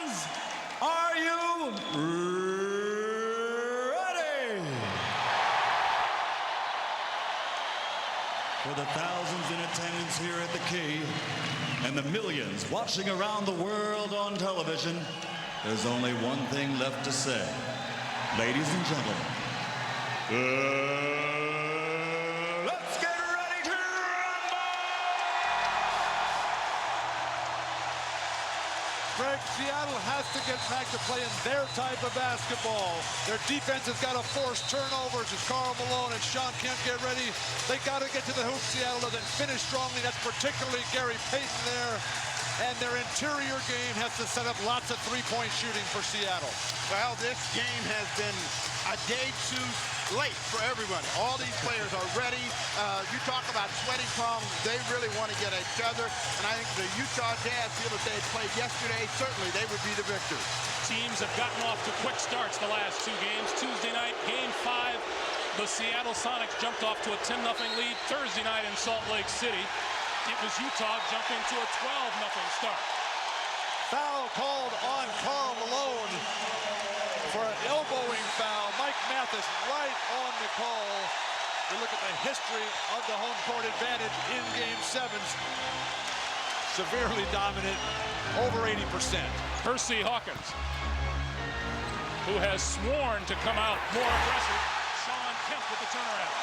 fans, are you ready? For the thousands in attendance here at the Key and the millions watching around the world on television, there's only one thing left to say. Ladies and gentlemen, let's get ready to rumble! Greg, Seattle has to get back to playing their type of basketball. Their defense has got to force turnovers as Karl Malone and Shawn Kemp get ready. They got to get to the hoop, Seattle, and then finish strongly. That's particularly Gary Payton there. And their interior game has to set up lots of three-point shooting for Seattle. Well, this game has been a day too late for everyone. All these players are ready. You talk about sweating problems. They really want to get each other. And I think the Utah Jazz feel that they had played yesterday. Certainly, they would be the victors. Teams have gotten off to quick starts the last two games. Tuesday night, Game 5, the Seattle Sonics jumped off to a 10-0 lead. Thursday night in Salt Lake City, it was Utah jumping to a 12-0 start. Foul called on Karl Malone for an elbowing foul. Mike Mathis right on the call. We look at the history of the home court advantage in Game 7s. Severely dominant, over 80%. Percy Hawkins, who has sworn to come out more aggressive. Shawn Kemp with the turnaround.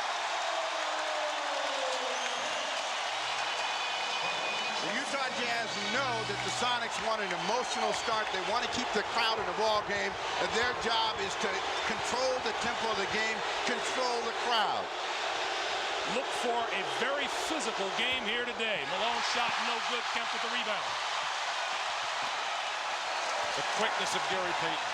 The Utah Jazz know that the Sonics want an emotional start. They want to keep the crowd in the ball game. And their job is to control the tempo of the game, control the crowd. Look for a very physical game here today. Malone shot no good. Kemp with the rebound. The quickness of Gary Payton.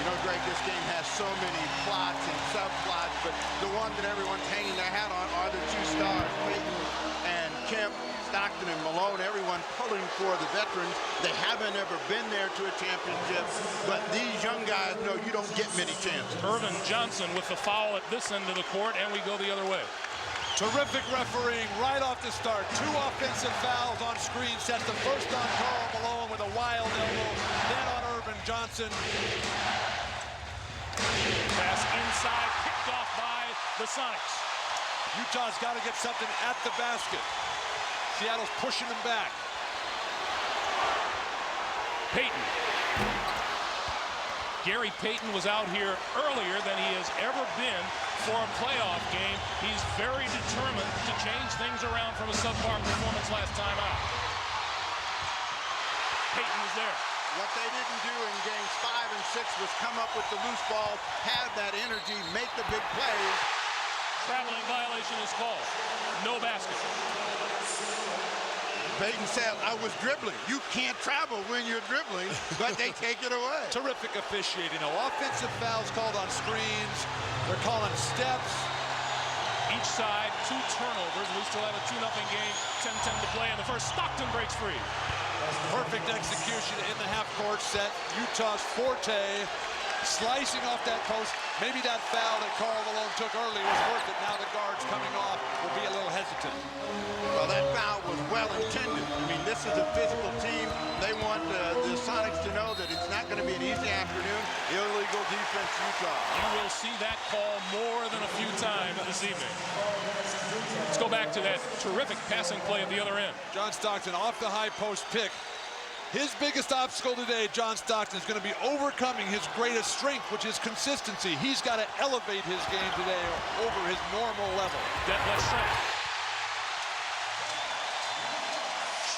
You know, Greg, this game has so many plots and subplots, but the one that everyone's hanging their hat on are the two stars, Payton and Kemp, Stockton and Malone, everyone pulling for the veterans. They haven't ever been there to a championship, but these young guys know you don't get many chances. Irvin Johnson with the foul at this end of the court, and we go the other way. Terrific refereeing right off the start. Two offensive fouls on screen sets. The first on Karl Malone with a wild elbow, then on Irvin Johnson. Pass inside, picked off by the Sonics. Utah's got to get something at the basket. Seattle's pushing them back. Payton. Gary Payton was out here earlier than he has ever been for a playoff game. He's very determined to change things around from a subpar performance last time out. Payton was there. What they didn't do in games 5 and 6 was come up with the loose ball, have that energy, make the big plays. Traveling violation is called. No basket. Payton said, I was dribbling. You can't travel when you're dribbling, but they take it away. Terrific officiating. No offensive fouls called on screens. They're calling steps. Each side, 2 turnovers. We still have a 2-0 game. 10-10 to play in the first. Stockton breaks free. Perfect execution in the half-court set. Utah's forte, slicing off that post. Maybe that foul that Karl Malone took early was worth it. Now the guards coming off will be a little hesitant. Well, that foul was well intended. I mean, this is a physical team. They want the Sonics to know that it's not going to be an easy afternoon. Illegal defense, Utah. You will see that call more than a few times this evening. Let's go back to that terrific passing play at the other end. John Stockton off the high post pick. His biggest obstacle today, John Stockton, is going to be overcoming his greatest strength, which is consistency. He's got to elevate his game today over his normal level. Detlef Schrempf.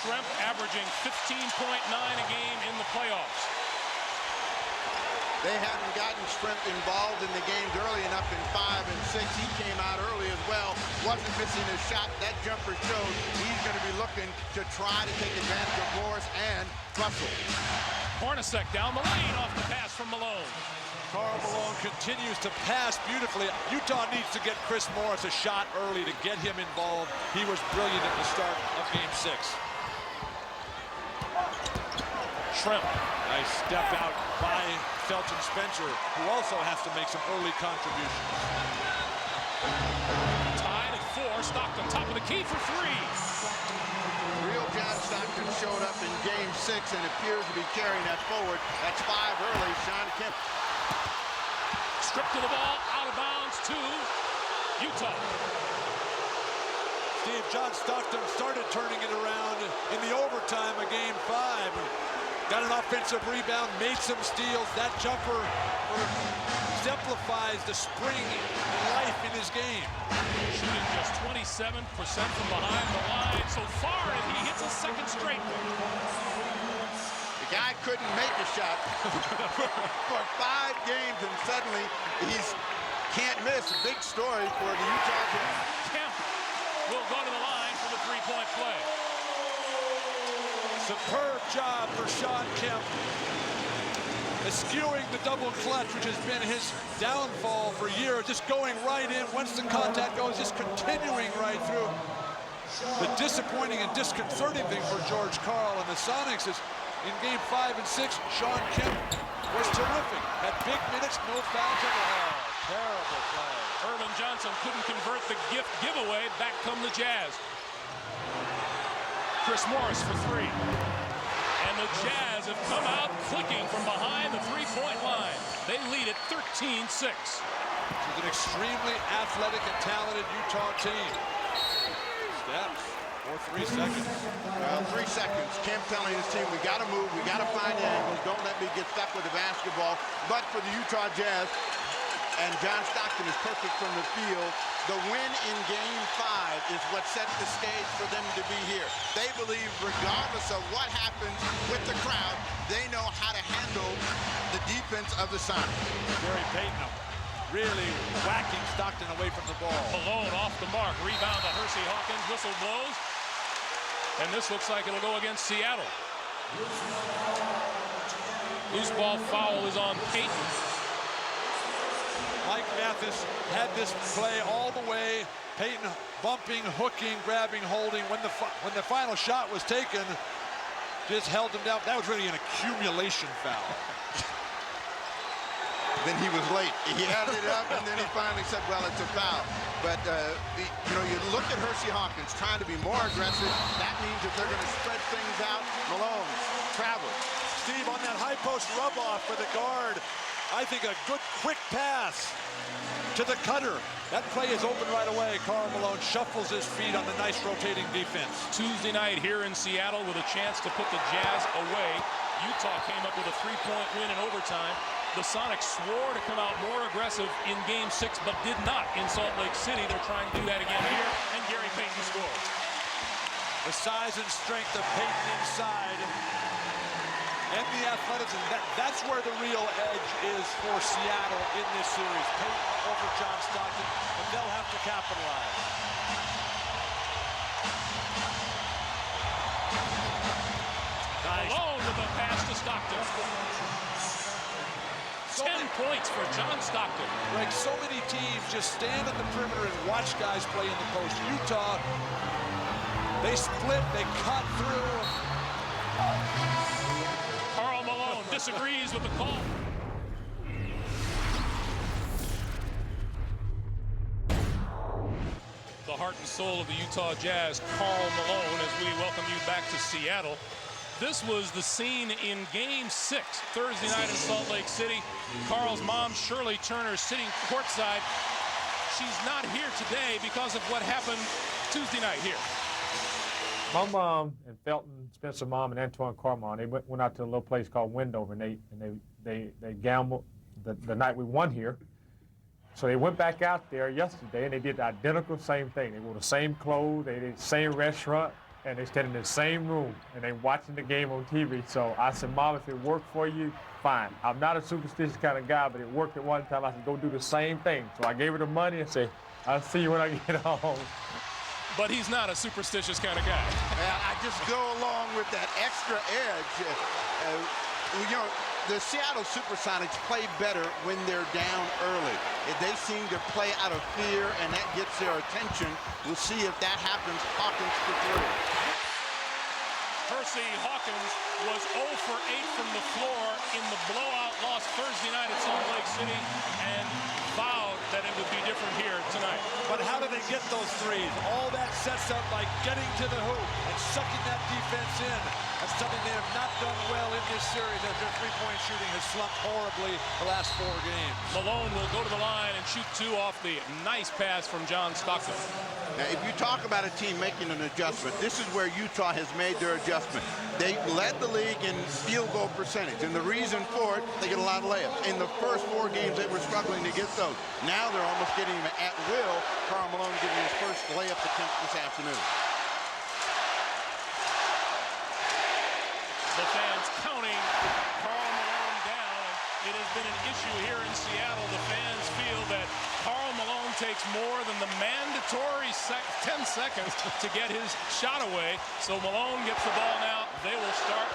Schrempf averaging 15.9 a game in the playoffs. They haven't gotten Schrempf involved in the games early enough in 5 and 6. He came out early as well. Wasn't missing his shot. That jumper showed he's going to be looking to try to take advantage of Morris and Russell. Hornacek down the lane off the pass from Malone. Karl Malone continues to pass beautifully. Utah needs to get Chris Morris a shot early to get him involved. He was brilliant at the start of Game 6. Schrempf. Nice step out by Felton Spencer, who also has to make some early contributions. Tied at 4. Stockton top of the key for 3. Real John Stockton show 6 and appears to be carrying that forward. That's 5 early. Shawn Kemp. Stripped to the ball, out of bounds to Utah. Steve, John Stockton started turning it around in the overtime of Game 5. Got an offensive rebound, made some steals. That jumper exemplifies the spring and life in his game. Shooting just 27% from behind the line so far, and he hits a second straight one. The guy couldn't make a shot for 5 games, and suddenly he's can't miss. A big story for the Utah Jazz. Kemp will go to the line for the three-point play. Superb job for Shawn Kemp. Eschewing the double clutch, which has been his downfall for years. Just going right in once the contact goes, just continuing right through. The disappointing and disconcerting thing for George Karl and the Sonics is in Game 5 and 6, Shawn Kemp was terrific. Had big minutes, no fouls at all. Terrible play. Irvin Johnson couldn't convert the gift giveaway. Back come the Jazz. Chris Morris for 3. And the Jazz have come out clicking from behind the three-point line. They lead at 13-6. It's an extremely athletic and talented Utah team. Steps for 3 seconds. Well, 3 seconds. Kemp telling his team, we got to move, we got to find angles. Don't let me get stuck with the basketball. But for the Utah Jazz, and John Stockton is perfect from the field, the win in Game 5 is what set the stage for them to be here. They believe regardless of what happens with the crowd, they know how to handle the defense of the Sonics. Gary Payton really whacking Stockton away from the ball. Malone off the mark. Rebound to Hersey Hawkins. Whistle blows. And this looks like it'll go against Seattle. Loose ball foul is on Payton. Mike Mathis had this play all the way. Payton bumping, hooking, grabbing, holding. When the final shot was taken, just held him down. That was really an accumulation foul. Then he was late. He added it up, and then he finally said, well, it's a foul. But, you know, you look at Hersey Hawkins trying to be more aggressive. That means that they're going to spread things out. Malone, travel. Steve, on that high post rub-off for the guard, I think a good quick pass to the cutter. That play is open right away. Karl Malone shuffles his feet on the nice rotating defense. Tuesday night here in Seattle with a chance to put the Jazz away. Utah came up with a 3-point win in overtime. The Sonics swore to come out more aggressive in Game 6, but did not in Salt Lake City. They're trying to do that again here, and Gary Payton scores. The size and strength of Payton inside, and the athleticism, that's where the real edge is for Seattle in this series. Payton over John Stockton, and they'll have to capitalize. Nice. Malone with a pass to Stockton. 10 points for John Stockton. Greg, so many teams just stand on the perimeter and watch guys play in the post. Utah, they split, they cut through. Karl Malone disagrees with the call. The heart and soul of the Utah Jazz, Karl Malone, as we welcome you back to Seattle. This was the scene in Game 6, Thursday night in Salt Lake City. Karl's mom, Shirley Turner, sitting courtside. She's not here today because of what happened Tuesday night here. My mom and Felton, Spencer mom, and Antoine Carmon, they went out to a little place called Wendover, and they gambled the night we won here. So they went back out there yesterday, and they did the identical same thing. They wore the same clothes, they did the same restaurant, and they stayed in the same room, and they watching the game on TV. So I said, Mom, if it worked for you, fine. I'm not a superstitious kind of guy, but it worked at one time. I said, go do the same thing. So I gave her the money and said, I'll see you when I get home. But he's not a superstitious kind of guy. Well, I just go along with that extra edge. You know, the Seattle SuperSonics play better when they're down early. They seem to play out of fear, and that gets their attention. We'll see if that happens. Hawkins for 3. Hersey Hawkins was 0 for 8 from the floor in the blowout loss Thursday night at Salt Lake City and fouled that it would be different here tonight. But how do they get those threes? All that sets up by getting to the hoop and sucking that defense in. That's something they have not done well in this series, as their three-point shooting has slumped horribly the last 4 games. Malone will go to the line and shoot 2 off the nice pass from John Stockton. Now, if you talk about a team making an adjustment, this is where Utah has made their adjustment. They led the league in field goal percentage, and the reason for it, they get a lot of layups. In the first 4 games, they were struggling to get those. Now they're almost getting them at will. Karl Malone getting his first layup attempt this afternoon. The fans counting Karl Malone down. It has been an issue here in Seattle. The fans feel that Karl Malone takes more than the mandatory 10 seconds to get his shot away. So Malone gets the ball now. They will start.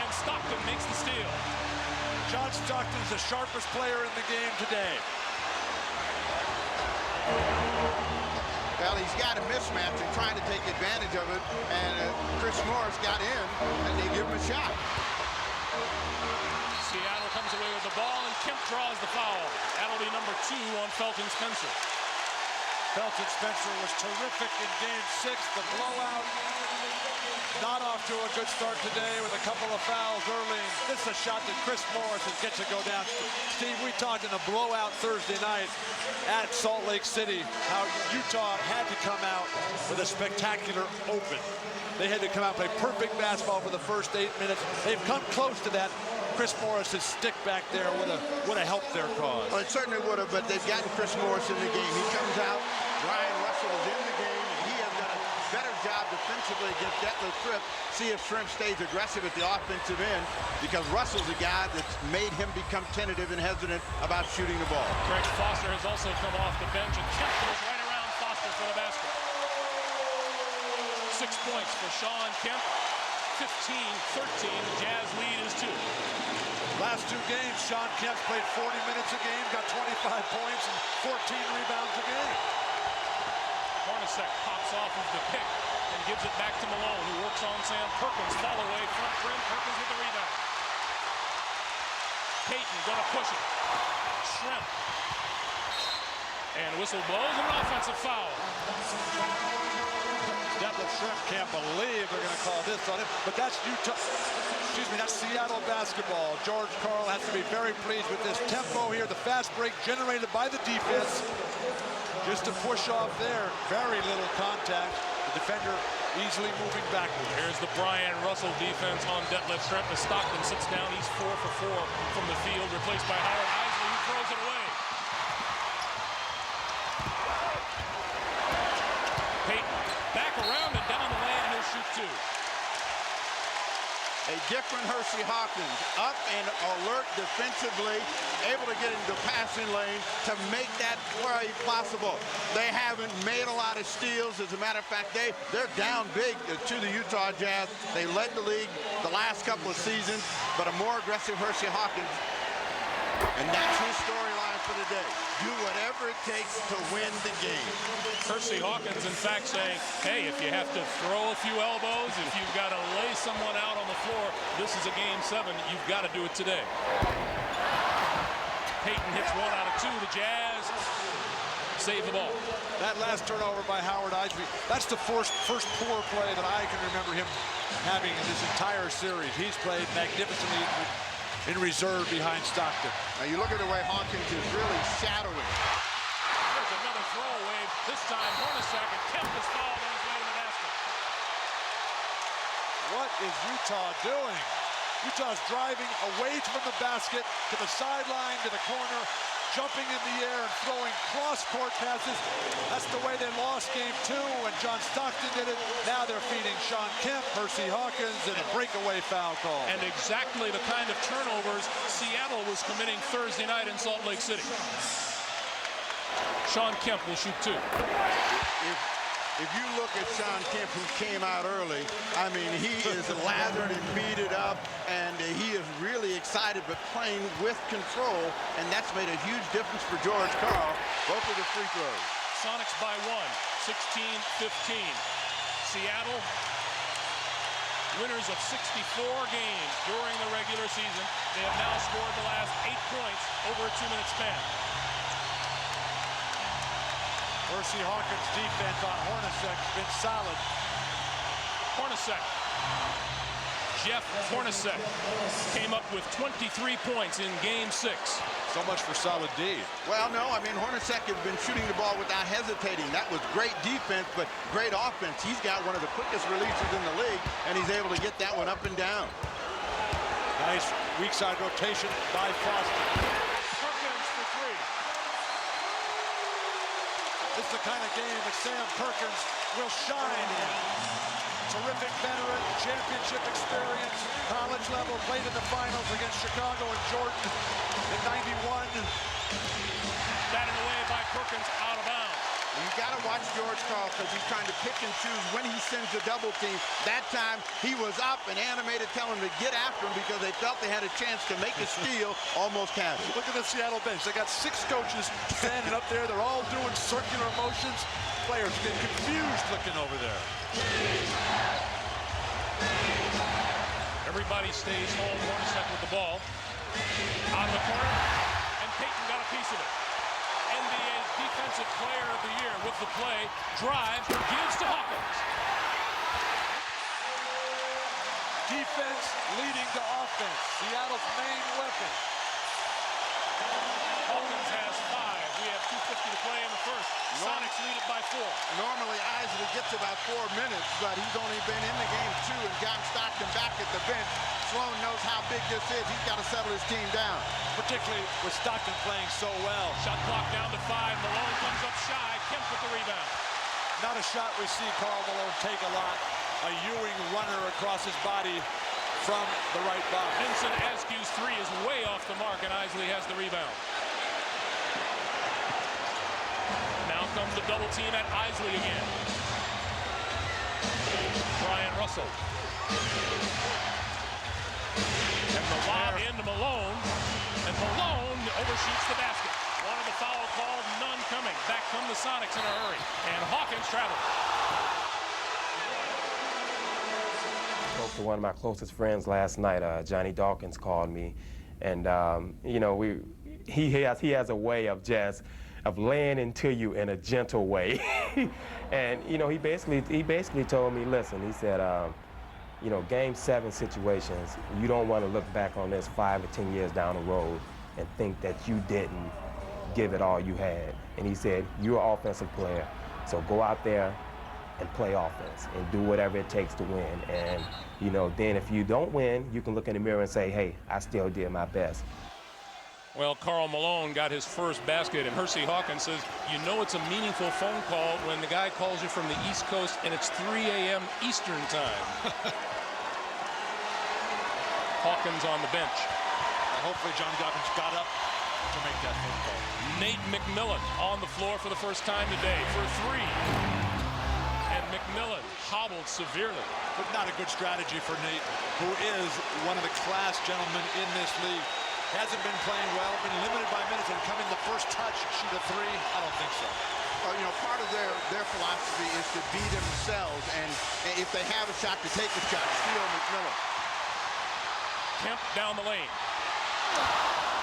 And Stockton makes the steal. John Stockton's the sharpest player in the game today. Well, he's got a mismatch and trying to take advantage of it, and Chris Morris got in, and they give him a shot. Seattle comes away with the ball, and Kemp draws the foul. That'll be number 2 on Felton Spencer. Felton Spencer was terrific in Game 6. The blowout, not off to a good start today with a couple of fouls early. This is a shot that Chris Morris has get to go down. Steve, we talked in a blowout Thursday night at Salt Lake City how Utah had to come out with a spectacular open. They had to come out and play perfect basketball for the first 8 minutes. They've come close to that. Chris Morris's stick back there would have helped their cause. Well, it certainly would have, but they've gotten Chris Morris in the game. He comes out, Brian Russell is in the game, and he has done a better job defensively against Detlef Schrempf. See if Schrempf stays aggressive at the offensive end, because Russell's a guy that's made him become tentative and hesitant about shooting the ball. Greg Foster has also come off the bench, and Kemp goes right around Foster for the basket. 6 points for Shawn Kemp. 15-13, the Jazz lead is 2. Last 2 games, Shawn Kemp played 40 minutes a game, got 25 points and 14 rebounds a game. Hornacek pops off of the pick and gives it back to Malone, who works on Sam Perkins. Fall away, front rim, Perkins with the rebound. Payton gonna push it. Schrempf. And whistle blows, and an offensive foul. Detlef Schrempf can't believe they're going to call this on him, but that's Utah. Excuse me, that's Seattle basketball. George Karl has to be very pleased with this tempo here. The fast break generated by the defense. Just to push off there, very little contact. The defender easily moving backward. Here's the Brian Russell defense on Detlef Schrempf. As Stockton sits down, he's 4 for 4 from the field, replaced by Howard Isley, who throws it away. Payton back around and down the lane, and he'll shoot 2. A different Hersey Hawkins, up and alert defensively, able to get into the passing lane to make that play possible. They haven't made a lot of steals. As a matter of fact, they're down big to the Utah Jazz. They led the league the last couple of seasons, but a more aggressive Hersey Hawkins. And that's his storyline for the day. Do whatever it takes to win the game. Hersey Hawkins, in fact, saying, hey, if you have to throw a few elbows, if you've got to lay someone out on the floor, this is a Game 7. You've got to do it today. Payton hits 1 out of 2. The Jazz save the ball. That last turnover by Howard Isley, that's the first poor play that I can remember him having in this entire series. He's played magnificently in reserve behind Stockton. Now you look at the way Hawkins is really shadowing. There's another throwaway. This time Hornacek, and Kemp is fouled on his way to the basket. What is Utah doing? Utah's driving away from the basket to the sideline, to the corner, jumping in the air and throwing cross-court passes. That's the way they lost Game 2 when John Stockton did it. Now they're feeding Shawn Kemp, Hersey Hawkins, and a breakaway foul call. And exactly the kind of turnovers Seattle was committing Thursday night in Salt Lake City. Shawn Kemp will shoot 2. If you look at Shawn Kemp, who came out early, I mean, he is lathered and beaded up, and he is really excited, but playing with control, and that's made a huge difference for George Karl. Both of the free throws. Sonics by 1, 16-15. Seattle winners of 64 games during the regular season. They have now scored the last 8 points over a 2-minute span. Hersey Hawkins' defense on Hornacek has been solid. Hornacek. Jeff Hornacek came up with 23 points in Game 6. So much for solid D. Well, no, I mean, Hornacek has been shooting the ball without hesitating. That was great defense, but great offense. He's got one of the quickest releases in the league, and he's able to get that one up and down. Nice weak side rotation by Foster. Perkins for 3. This is the kind of game that Sam Perkins will shine in. Terrific veteran, championship experience, college level, played in the finals against Chicago and Jordan in '91. Batted away by Perkins, out of bounds. You got to watch George Karl because he's trying to pick and choose when he sends the double team. That time he was up and animated, telling them to get after him because they felt they had a chance to make a steal. Almost had it. Look at the Seattle bench. They got 6 coaches standing up there. They're all doing circular motions. Players get confused looking over there. Everybody stays home. Hornacek with the ball. On the corner, and Payton got a piece of it. NBA's Defensive Player of the Year with the play. Drives, gives to Hawkins. Defense leading to offense. Seattle's main weapon. Hawkins has 5. We have 2:50 to play in the first. Sonics lead it by 4. Normally Isley gets about 4 minutes, but he's only been in the game 2 and John Stockton back at the bench. Sloan knows how big this is. He's got to settle his team down. Particularly with Stockton playing so well. Shot clock down to 5. Malone comes up shy. Kemp with the rebound. Not a shot we see Karl Malone take a lot. A Ewing runner across his body from the right box. Vincent Askew's 3 is way off the mark, and Isley has the rebound. Now comes the double team at Isley again. Brian Russell. And the lob into Malone. And Malone overshoots the basket. Wanted the foul called, none coming. Back come the Sonics in a hurry. And Hawkins travels. Spoke to one of my closest friends last night. Johnny Dawkins called me, and you know, he has a way of just laying into you in a gentle way. And you know, he basically told me, listen, he said, you know, Game 7 situations, you don't want to look back on this 5 or 10 years down the road and think that you didn't give it all you had. And he said, you're an offensive player, so go out there and play offense and do whatever it takes to win. And you know, then if you don't win, you can look in the mirror and say, hey, I still did my best. Well, Karl Malone got his first basket, and Hersey Hawkins says, you know it's a meaningful phone call when the guy calls you from the East Coast and it's 3 a.m. Eastern time. Hawkins on the bench. Hopefully John Dawkins got up to make that phone call. Nate McMillan on the floor for the first time today for 3. And McMillan hobbled severely. But not a good strategy for Nate, who is one of the class gentlemen in this league. Hasn't been playing well, been limited by minutes, and coming the first touch, shoot a 3? I don't think so. Well, you know, part of their philosophy is to be themselves, and if they have a shot, to take a shot. Steal McMillan. Kemp down the lane.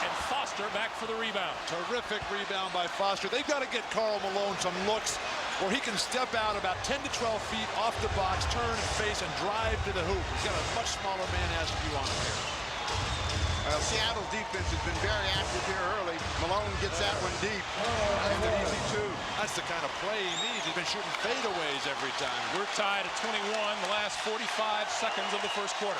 And Foster back for the rebound. Terrific rebound by Foster. They've got to get Karl Malone some looks where he can step out about 10 to 12 feet off the box, turn and face, and drive to the hoop. He's got a much smaller man Askew on him here. Seattle's defense has been very active here early. Malone gets that one deep. And an easy 2. That's the kind of play he needs. He's been shooting fadeaways every time. We're tied at 21, the last 45 seconds of the first quarter.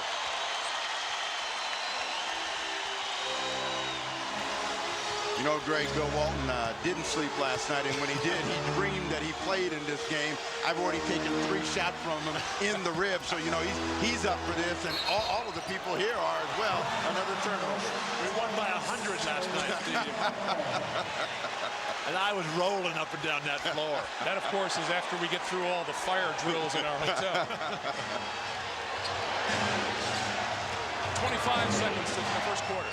You know, Greg, Bill Walton didn't sleep last night, and when he did, he dreamed that he played in this game. I've already taken 3 shots from him in the rib, so, you know, he's up for this, and all of the people here are as well. Another turnover. We won by 100 last night, Steve. And I was rolling up and down that floor. That, of course, is after we get through all the fire drills in our hotel. 25 seconds in the first quarter.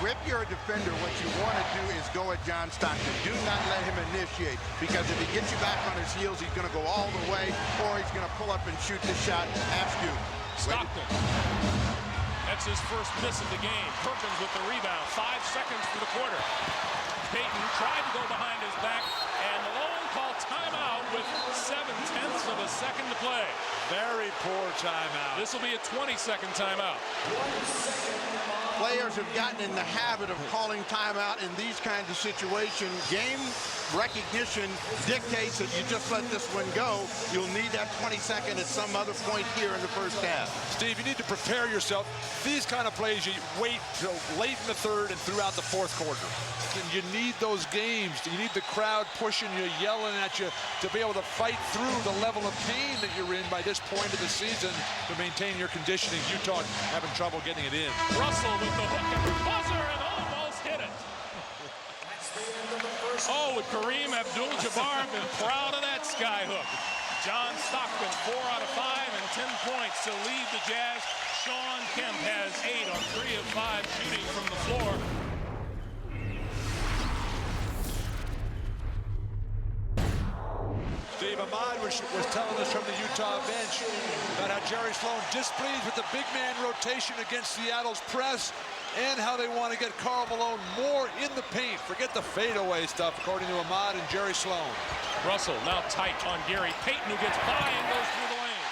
if you're a defender, what you want to do is go at John Stockton. Do not let him initiate, because if he gets you back on his heels, he's going to go all the way, or he's going to pull up and shoot the shot. Ask you. Stockton. That's his first miss of the game. Perkins with the rebound. 5 seconds for the quarter. Payton tried to go behind his back, and Malone called timeout with 7/10 of a second to play. Very poor timeout. This will be a 20-second timeout. Players have gotten in the habit of calling timeout in these kinds of situations. Game recognition dictates that you just let this one go. You'll need that 20-second at some other point here in the first half. Steve, you need to prepare yourself. These kind of plays, you wait till late in the third and throughout the fourth quarter. And you need those games. You need the crowd pushing you, yelling at you to be able to fight through the level of pain that you're in by this point of the season to maintain your conditioning. Utah having trouble getting it in. Russell with the hook and the buzzer and almost hit it. Oh, would Kareem Abdul-Jabbar been proud of that sky hook. John Stockton, 4 out of 5 and 10 points to lead the Jazz. Shawn Kemp has 8 on 3 of 5 shooting from the floor. Steve, Ahmad was telling us from the Utah bench about how Jerry Sloan displeased with the big man rotation against Seattle's press and how they want to get Karl Malone more in the paint. Forget the fadeaway stuff, according to Ahmad and Jerry Sloan. Russell now tight on Gary Payton, who gets by and goes through the lane.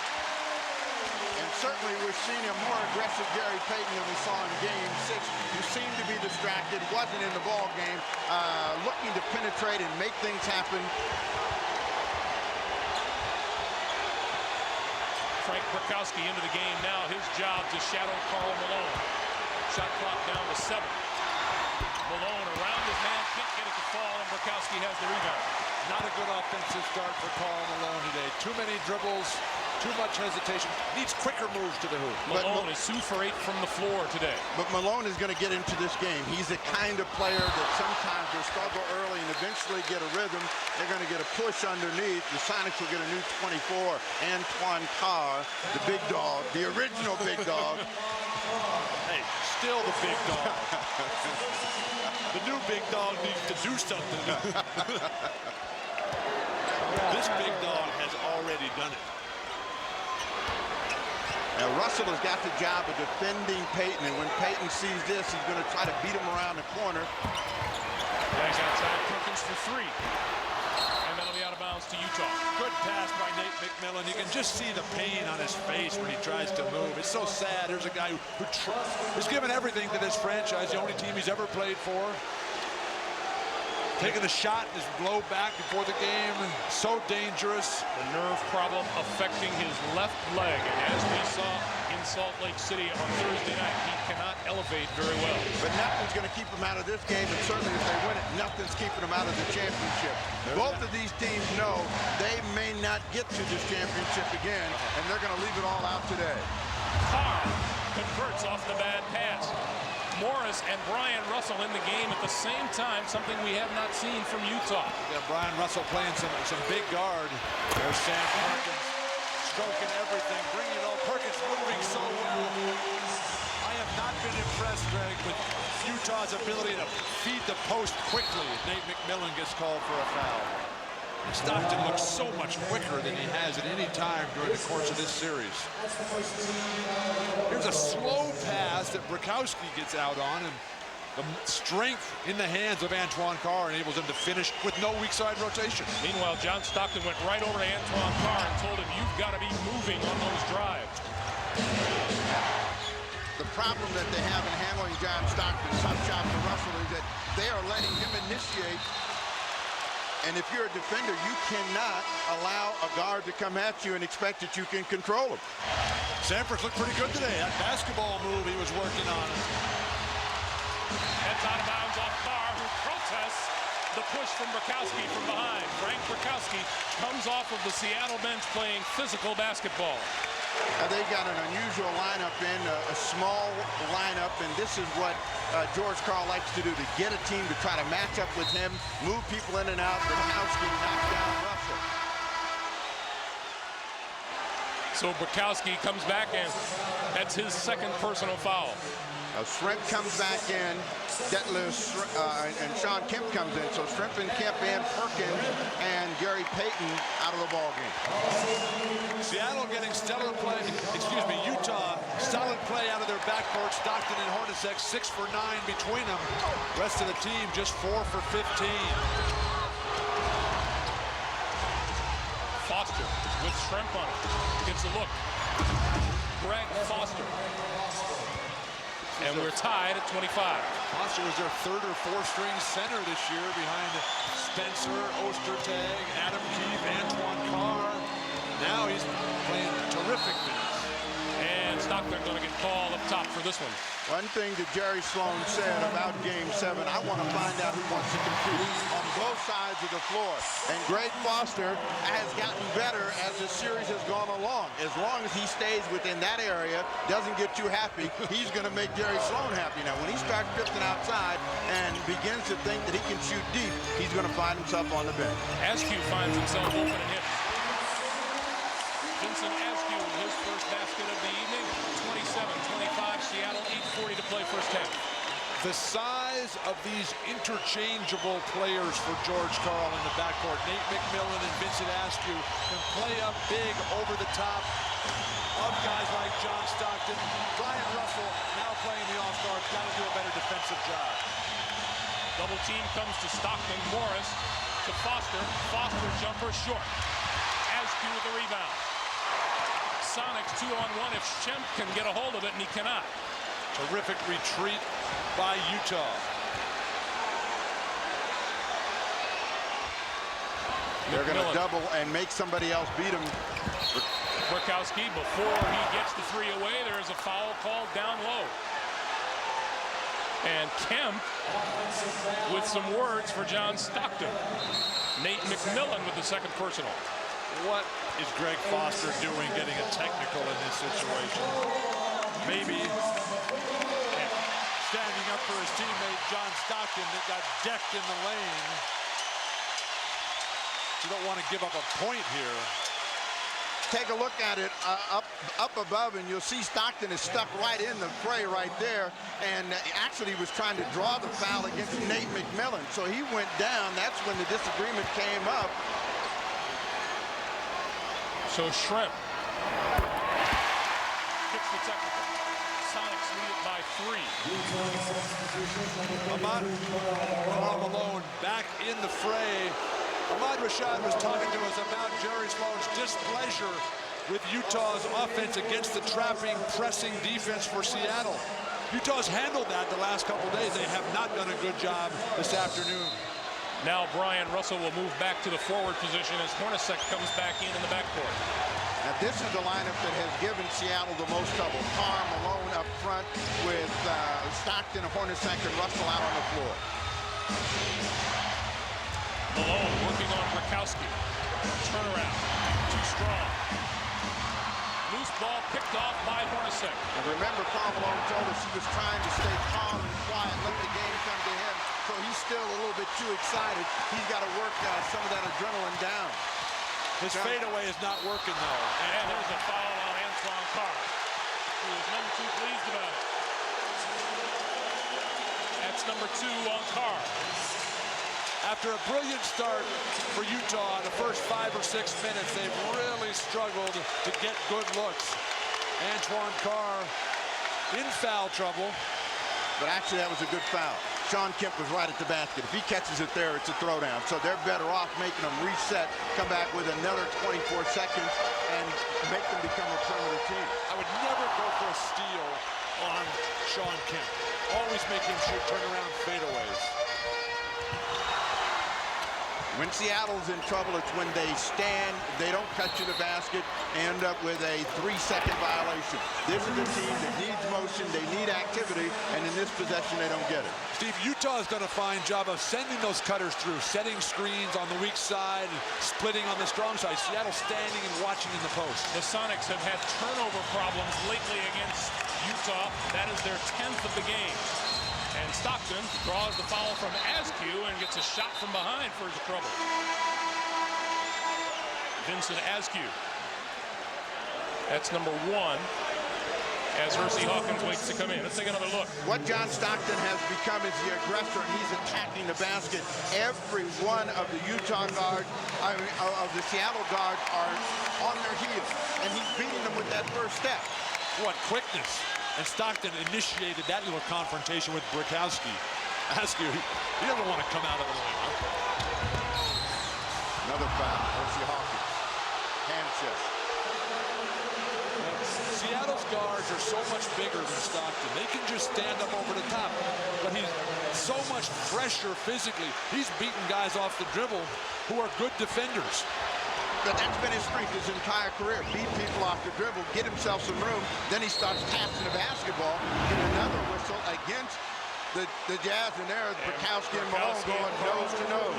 And certainly we've seen a more aggressive Gary Payton than we saw in Game 6. Who seemed to be distracted, wasn't in the ball game, looking to penetrate and make things happen. Frank Brakowski into the game now. His job to shadow Karl Malone. Shot clock down to 7. Malone around his man, can't get it to fall, and Brakowski has the rebound. Not a good offensive start for Karl Malone today. Too many dribbles, too much hesitation. Needs quicker moves to the hoop. Malone is 2 for 8 from the floor today. But Malone is going to get into this game. He's the kind of player that sometimes will struggle early and eventually get a rhythm. They're going to get a push underneath. The Sonics will get a new 24. Antoine Carr, the big dog, the original big dog. Hey, still the big dog. The new big dog needs to do something. This big dog has already done it. Now Russell has got the job of defending Payton, and when Payton sees this, he's going to try to beat him around the corner. He's outside Perkins for 3. And that'll be out of bounds to Utah. Good pass by Nate McMillan. You can just see the pain on his face when he tries to move. It's so sad. There's a guy who's given everything to this franchise, the only team he's ever played for. Taking a shot in his blow back before the game. So dangerous. The nerve problem affecting his left leg. And as we saw in Salt Lake City on Thursday night, he cannot elevate very well. But nothing's going to keep him out of this game, and certainly if they win it, nothing's keeping them out of the championship. Both of these teams know they may not get to this championship again, and they're going to leave it all out today. Carr converts off the bad pass. Morris and Brian Russell in the game at the same time, something we have not seen from Utah. Yeah, Brian Russell playing some big guard. There's Sam Perkins stroking everything, bringing it all. Perkins moving so well. I have not been impressed, Greg, with Utah's ability to feed the post quickly. Nate McMillan gets called for a foul. Stockton looks so much quicker than he has at any time during the course of this series. Here's a slow pass that Brakowski gets out on, and the strength in the hands of Antoine Carr enables him to finish with no weak side rotation. Meanwhile, John Stockton went right over to Antoine Carr and told him, you've got to be moving on those drives. The problem that they have in handling John Stockton, tough shot for Russell, is that they are letting him initiate. And if you're a defender, you cannot allow a guard to come at you and expect that you can control him. Sampras looked pretty good today. That basketball move he was working on. That's out of bounds off Carr, who protests the push from Brakowski from behind. Frank Brakowski comes off of the Seattle bench playing physical basketball. They got an unusual lineup in, a small lineup, and this is what George Karl likes to do, to get a team to try to match up with him, move people in and out. Brakowski knocks down Russell. So Brakowski comes back, and that's his second personal foul. Shrimp comes back in, and Shawn Kemp comes in. So Shrimp and Kemp and Perkins and Gary Payton out of the ball game. Seattle getting stellar play, Utah, solid play out of their backcourt. Stockton and Hornacek 6 for 9 between them. Rest of the team just 4 for 15. Foster with Shrimp on it. Gets a look. Greg Foster. And we're tied at 25. Foster was their 3rd or 4th string center this year behind Spencer, Ostertag, Adam Keefe, Antoine Carr. Now he's playing terrific minutes. And Stockton going to get called up top for this one. One thing that Jerry Sloan said about Game 7, I want to find out who wants to compete on both sides of the floor. And Greg Foster has gotten better as the series has gone along. As long as he stays within that area, doesn't get too happy, he's going to make Jerry Sloan happy. Now, when he starts drifting outside and begins to think that he can shoot deep, he's going to find himself on the bench. Askew finds himself open and hits. Vincent Askew, his first basket of the evening. 27-25, Seattle, 8:40 to play first half. The size of these interchangeable players for George Karl in the backcourt, Nate McMillan and Vincent Askew, can play up big over the top of guys like John Stockton. Brian Russell now playing the off-guard, got to do a better defensive job. Double team comes to Stockton. Morris to Foster. Foster jumper short. Askew with the rebound. Sonics 2-on-1 if Kemp can get a hold of it, and he cannot. Terrific retreat by Utah. They're going to double and make somebody else beat him. Burkowski, before he gets the 3 away, there is a foul called down low. And Kemp with some words for John Stockton. Nate McMillan with the second personal. What is Greg Foster doing getting a technical in this situation? Maybe standing up for his teammate John Stockton that got decked in the lane. You don't want to give up a point here. Take a look at it up above, and you'll see Stockton is stuck right in the fray right there, and actually was trying to draw the foul against Nate McMillan. So he went down. That's when the disagreement came up. So Shrimp gets the technical. Sonics lead it by 3. Karl Malone back in the fray. Ahmad Rashad was talking to us about Jerry Sloan's displeasure with Utah's offense against the trapping, pressing defense for Seattle. Utah's handled that the last couple days. They have not done a good job this afternoon. Now Brian Russell will move back to the forward position as Hornacek comes back in the backcourt. Now this is the lineup that has given Seattle the most trouble. Carr, Malone up front with Stockton, Hornacek, and Russell out on the floor. Malone working on Burkowski. Turnaround. Too strong. Loose ball picked off by Hornacek. And remember, Karl Malone told us he was trying to stay calm and quiet, let the game come to him. So he's still a little bit too excited. He's got to work some of that adrenaline down. His fadeaway is not working, though. And there's a foul on Antoine Carr, who is none too pleased about it. That's number 2 on Carr. After a brilliant start for Utah in the first 5 or 6 minutes, they've really struggled to get good looks. Antoine Carr in foul trouble. But actually, that was a good foul. Shawn Kemp was right at the basket. If he catches it there, it's a throwdown. So they're better off making them reset, come back with another 24 seconds, and make them become a perimeter team. I would never go for a steal on Shawn Kemp. Always make him shoot turnaround fadeaways. When Seattle's in trouble, it's when they stand, they don't cut to the basket, end up with a 3-second violation. This is a team that needs motion, they need activity, and in this possession, they don't get it. Steve, Utah's done a fine job of sending those cutters through, setting screens on the weak side, splitting on the strong side. Seattle standing and watching in the post. The Sonics have had turnover problems lately against Utah. That is their 10th of the game. And Stockton draws the foul from Askew and gets a shot from behind for his trouble. Vincent Askew. That's number 1. as Hersey Hawkins waits to come in. Let's take another look. What John Stockton has become is the aggressor, and he's attacking the basket. Every one of the Utah guards, of the Seattle guards, are on their heels, and he's beating them with that first step. What quickness. And Stockton initiated that little confrontation with Brakowski. Askew, he doesn't want to come out of the lineup. Another foul. Hersey Hawkins. Hand check. Seattle's guards are so much bigger than Stockton. They can just stand up over the top. But he's so much fresher physically. He's beating guys off the dribble who are good defenders. But that's been his strength his entire career. Beat people off the dribble, get himself some room, then he starts passing the basketball. Get another whistle against the Jazz, and there's Brakowski and Malone going nose to nose.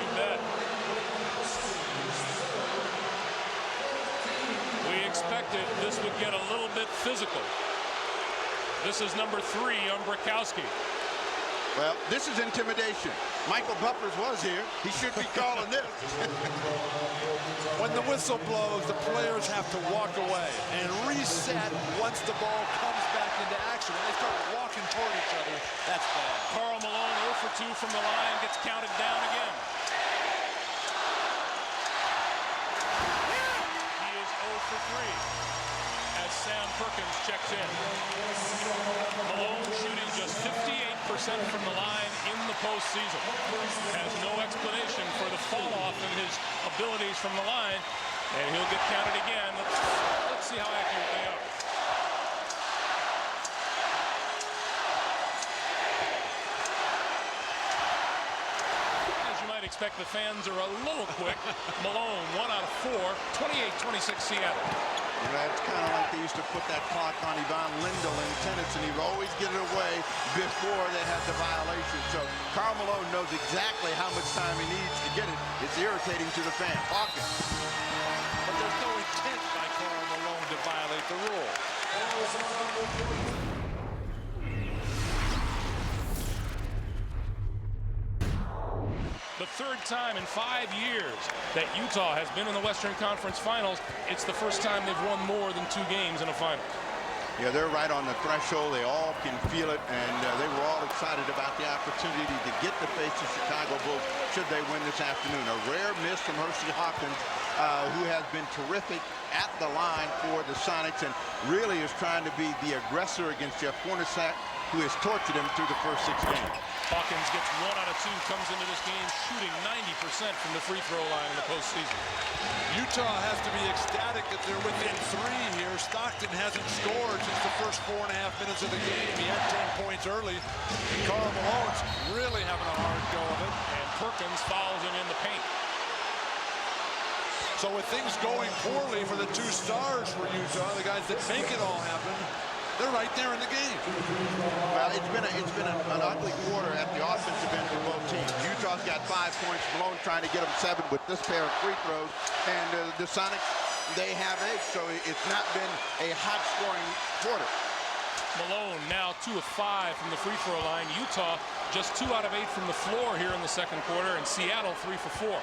We expected this would get a little bit physical. This is number 3 on Brakowski. Well, this is intimidation. Michael Buffers was here. He should be calling this. When the whistle blows, the players have to walk away and reset once the ball comes back into action. When they start walking toward each other, that's bad. Karl Malone 0 for 2 from the line, gets counted down again. He is 0 for 3 as Sam Perkins checks in. Malone shooting just 58% from the line in the postseason. Has no explanation for the fall off in his abilities from the line, and he'll get counted again. Let's see how accurate they are. As you might expect, the fans are a little quick. Malone, 1 out of 4, 28-26 Seattle. You know, it's kind of like they used to put that clock on Ivan Lendl in tennis, and he would always get it away before they had the violation. So Karl Malone knows exactly how much time he needs to get it. It's irritating to the fan. Hawkins. But there's no intent by Karl Malone to violate the rule. The third time in 5 years that Utah has been in the Western Conference Finals. It's the first time they've won more than 2 games in a final. Yeah, they're right on the threshold. They all can feel it, and they were all excited about the opportunity to get to face the Chicago Bulls should they win this afternoon. A rare miss from Hersey Hawkins, who has been terrific at the line for the Sonics and really is trying to be the aggressor against Jeff Hornacek, who has tortured him through the first 6 games. Hawkins gets 1 out of 2, comes into this game shooting 90% from the free throw line in the postseason. Utah has to be ecstatic that they're within 3 here. Stockton hasn't scored since the first 4.5 minutes of the game. He had 10 points early. And Karl Malone's really having a hard go of it. And Perkins fouls him in the paint. So with things going poorly for the 2 stars for Utah, the guys that make it all happen, they're right there in the game. Well, it's been an ugly quarter at the offensive end for both teams. Utah's got 5 points. Malone trying to get them 7 with this pair of free throws. And the Sonics, they have 8, so it's not been a hot-scoring quarter. Malone now 2 of 5 from the free throw line. Utah just 2 out of 8 from the floor here in the second quarter, and Seattle 3 for 4.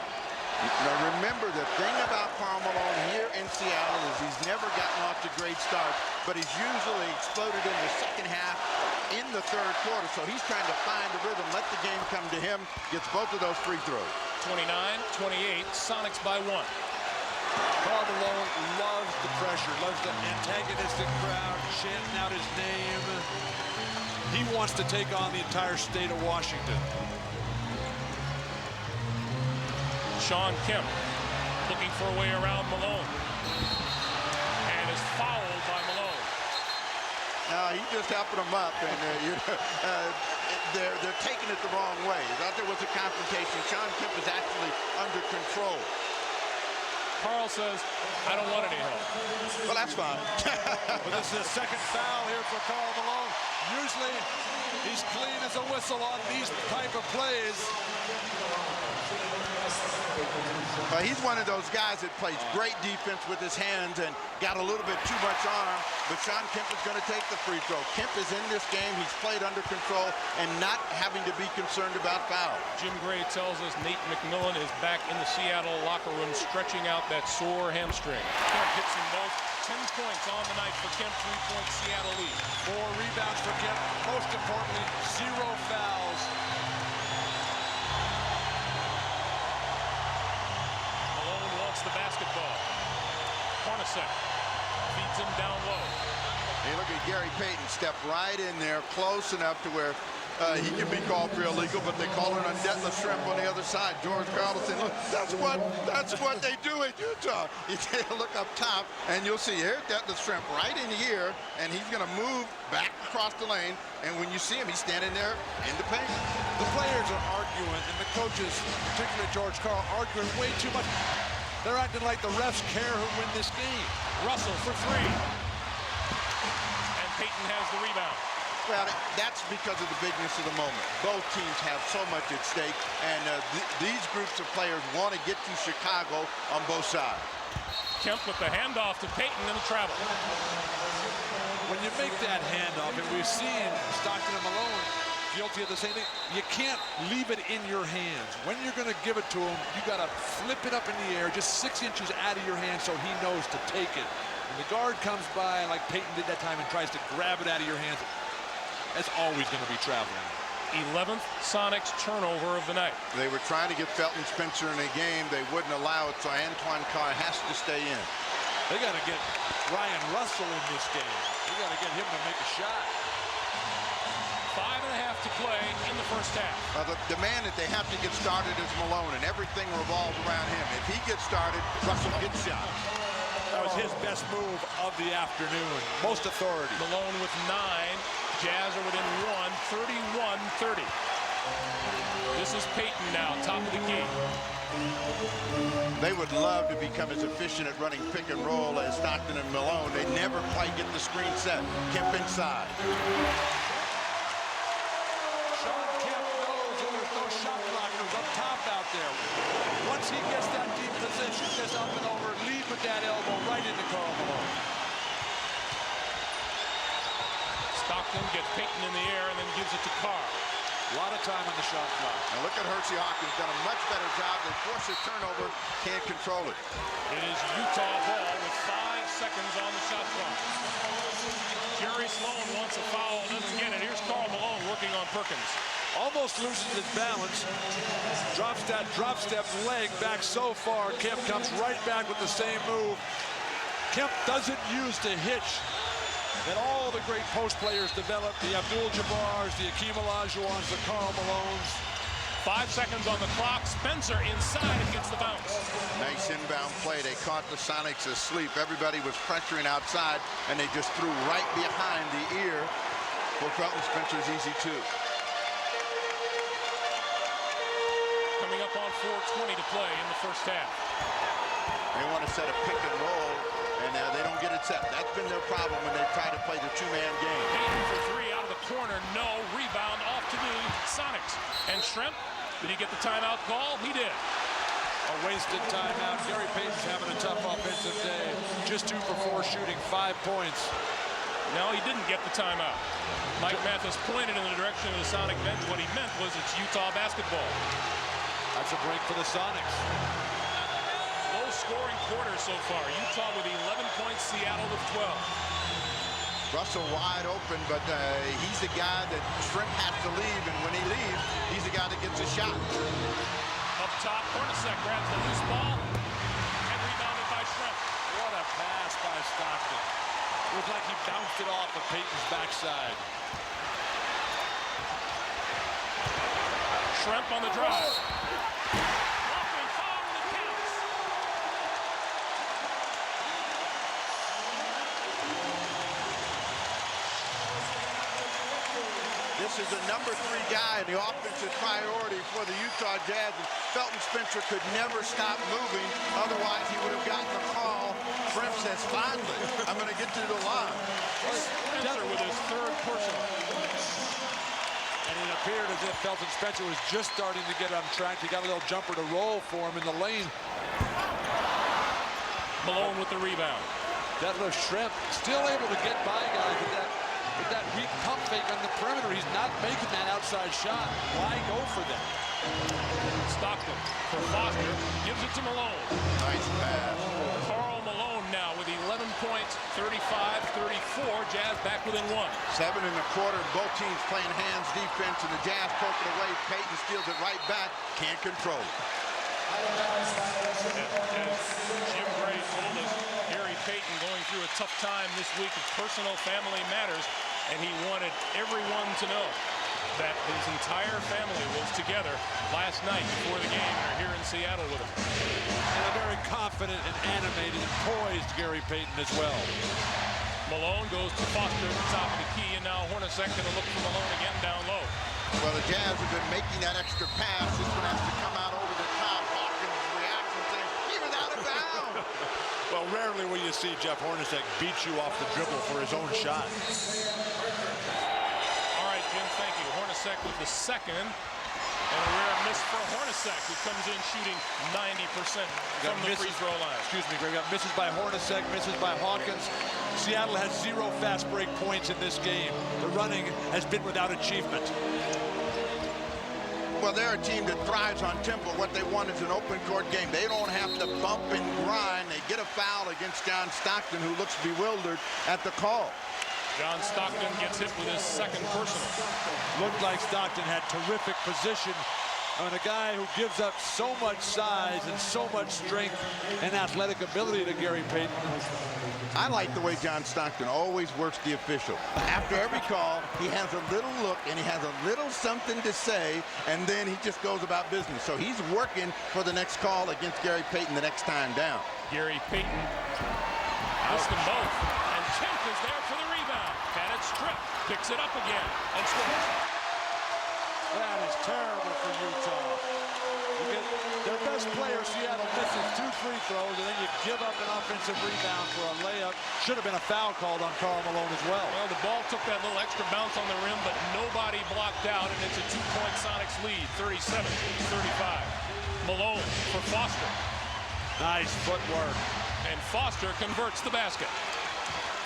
Now remember, the thing about Karl Malone here in Seattle is he's never gotten off to great starts, but he's usually exploded in the second half in the third quarter. So he's trying to find the rhythm, let the game come to him, gets both of those free throws. 29-28, Sonics by 1. Karl Malone loves the pressure, loves the antagonistic crowd chanting out his name. He wants to take on the entire state of Washington. Shawn Kemp looking for a way around Malone and is fouled by Malone. He's just helping them up, and they're taking it the wrong way. I thought there was a confrontation. Shawn Kemp is actually under control. Karl says, I don't want any help. Well, that's fine. But this is the second foul here for Karl Malone. Usually he's clean as a whistle on these type of plays. He's one of those guys that plays great defense with his hands and got a little bit too much arm, but Shawn Kemp is going to take the free throw. Kemp is in this game. He's played under control and not having to be concerned about foul. Jim Gray tells us Nate McMillan is back in the Seattle locker room stretching out that sore hamstring. Kemp hits them both. 10 points on the night for Kemp, 3-point Seattle lead. 4 rebounds for Kemp. Most importantly, 0 fouls. Malone wants the basketball. Hornacek feeds him down low. Hey, look at Gary Payton step right in there, close enough to where he can be called for illegal, but they call it a deathless shrimp on the other side. George Carlson, look, that's what they do in Utah. You take a look up top, and you'll see here, deathless shrimp right in here, and he's going to move back across the lane. And when you see him, he's standing there in the paint. The players are arguing, and the coaches, particularly George Karl, arguing way too much. They're acting like the refs care who win this game. Russell for 3. And Payton has the rebound. Well, that's because of the bigness of the moment. Both teams have so much at stake, and these groups of players want to get to Chicago on both sides. Kemp with the handoff to Payton and the travel. When you make that handoff, and we've seen Stockton and Malone guilty of the same thing, you can't leave it in your hands. When you're going to give it to him, you got to flip it up in the air, just 6 inches out of your hand so he knows to take it. When the guard comes by, like Payton did that time, and tries to grab it out of your hands, that's always going to be traveling. 11th Sonics turnover of the night. They were trying to get Felton Spencer in a game. They wouldn't allow it, so Antoine Carr has to stay in. They got to get Ryan Russell in this game. They got to get him to make a shot. 5.5 to play in the first half. The man that they have to get started is Malone, and everything revolves around him. If he gets started, Russell gets shot. That was his best move of the afternoon. Most authority. Malone with 9. Jazz are within 1, 31-30. This is Payton now, top of the key. They would love to become as efficient at running pick and roll as Stockton and Malone. They never quite get the screen set. Kemp inside. Shawn Kemp knows that there's no shot blockers up top out there. Once he gets that deep position, gets up and over, lead with that elbow right into Karl Malone. Stockton gets Payton in the air and then gives it to Carr. A lot of time on the shot clock. Now look at Hersey Hawkins, done a much better job. They force a turnover, can't control it. It is Utah ball with 5 seconds on the shot clock. Jerry Sloan wants a foul, doesn't get it. Here's Karl Malone working on Perkins. Almost loses his balance. Drops that drop step leg back so far. Kemp comes right back with the same move. Kemp doesn't use the hitch that all the great post players develop. The Abdul-Jabbars, the Akeem Olajuwons, the Karl Malones. 5 seconds on the clock. Spencer inside and gets the bounce. Nice inbound play. They caught the Sonics asleep. Everybody was pressuring outside, and they just threw right behind the ear for Felton Spencer's easy 2. Coming up on 4:20 to play in the first half. They want to set a pick and roll, and they don't get it set. That's been their problem when they try to play the 2-man game. Payton for 3 out of the corner. No. Rebound off to the Sonics. And Shrimp, did he get the timeout call? He did. A wasted timeout. Gary Payton's having a tough offensive day. Just 2 for 4 shooting, 5 points. No, he didn't get the timeout. Mike Mathis pointed in the direction of the Sonic bench. What he meant was it's Utah basketball. That's a break for the Sonics. Low-scoring quarter so far. Utah with 11 points, Seattle with 12. Russell wide open, but he's the guy that Shrimp has to leave, and when he leaves, he's the guy that gets a shot. Up top, Hornacek grabs the loose ball and rebounded by Shrimp. What a pass by Stockton. It was like he bounced it off of Payton's backside. Shrimp on the drive. Walking foul and it counts. This is the number 3 guy in the offensive priority for the Utah Jazz. And Felton Spencer could never stop moving. Otherwise, he would have gotten the call. Shrimp says, finally, I'm going to get to the line. Spencer with his 3rd personal. And it appeared as if Felton Spencer was just starting to get on track. He got a little jumper to roll for him in the lane. Malone with the rebound. Detlef Shrimp still able to get by guys with that weak pump fake on the perimeter. He's not making that outside shot. Why go for that? Stockton for Foster. Gives it to Malone. Nice pass. Karl Malone now with 11 points, 35-34. Jazz back within 1. 7 1/4. Both teams playing hands defense, and the Jazz poke it away. Payton steals it right back. Can't control it. As Jim Gray told us, Gary Payton going through a tough time this week of personal family matters, and he wanted everyone to know that his entire family was together last night before the game and are here in Seattle with him. And a very confident and animated and poised Gary Payton as well. Malone goes to Foster at the top of the key, and now Hornacek going to look for Malone again down low. Well, the Jazz have been making that extra pass. This one has to come out over the top. Hawkins' reaction saying, he was out of bounds. Well, rarely will you see Jeff Hornacek beat you off the dribble for his own shot. All right, Jim, thank you. Hornacek with the second. And a rare miss for Hornacek, who comes in shooting 90% from the free throw line. Excuse me, Greg. We got misses by Hornacek, misses by Hawkins. Seattle has 0 fast break points in this game. The running has been without achievement. Well, they're a team that thrives on tempo. What they want is an open court game. They don't have to bump and grind. They get a foul against John Stockton, who looks bewildered at the call. John Stockton gets hit with his second personal. Looked like Stockton had terrific position on a guy who gives up so much size and so much strength and athletic ability to Gary Payton. I like the way John Stockton always works the official. After every call, he has a little look and he has a little something to say, and then he just goes about business. So he's working for the next call against Gary Payton the next time down. Gary Payton missed them both, and Kemp is there for the rebound. Had it stripped, picks it up again, and scores. That is terrible for Utah. You get their best player, Seattle, misses 2 free throws, and then you give up an offensive rebound for a layup. Should have been a foul called on Karl Malone as well. Well, the ball took that little extra bounce on the rim, but nobody blocked out, and it's a 2-point Sonics lead, 37-35. Malone for Foster. Nice footwork. And Foster converts the basket.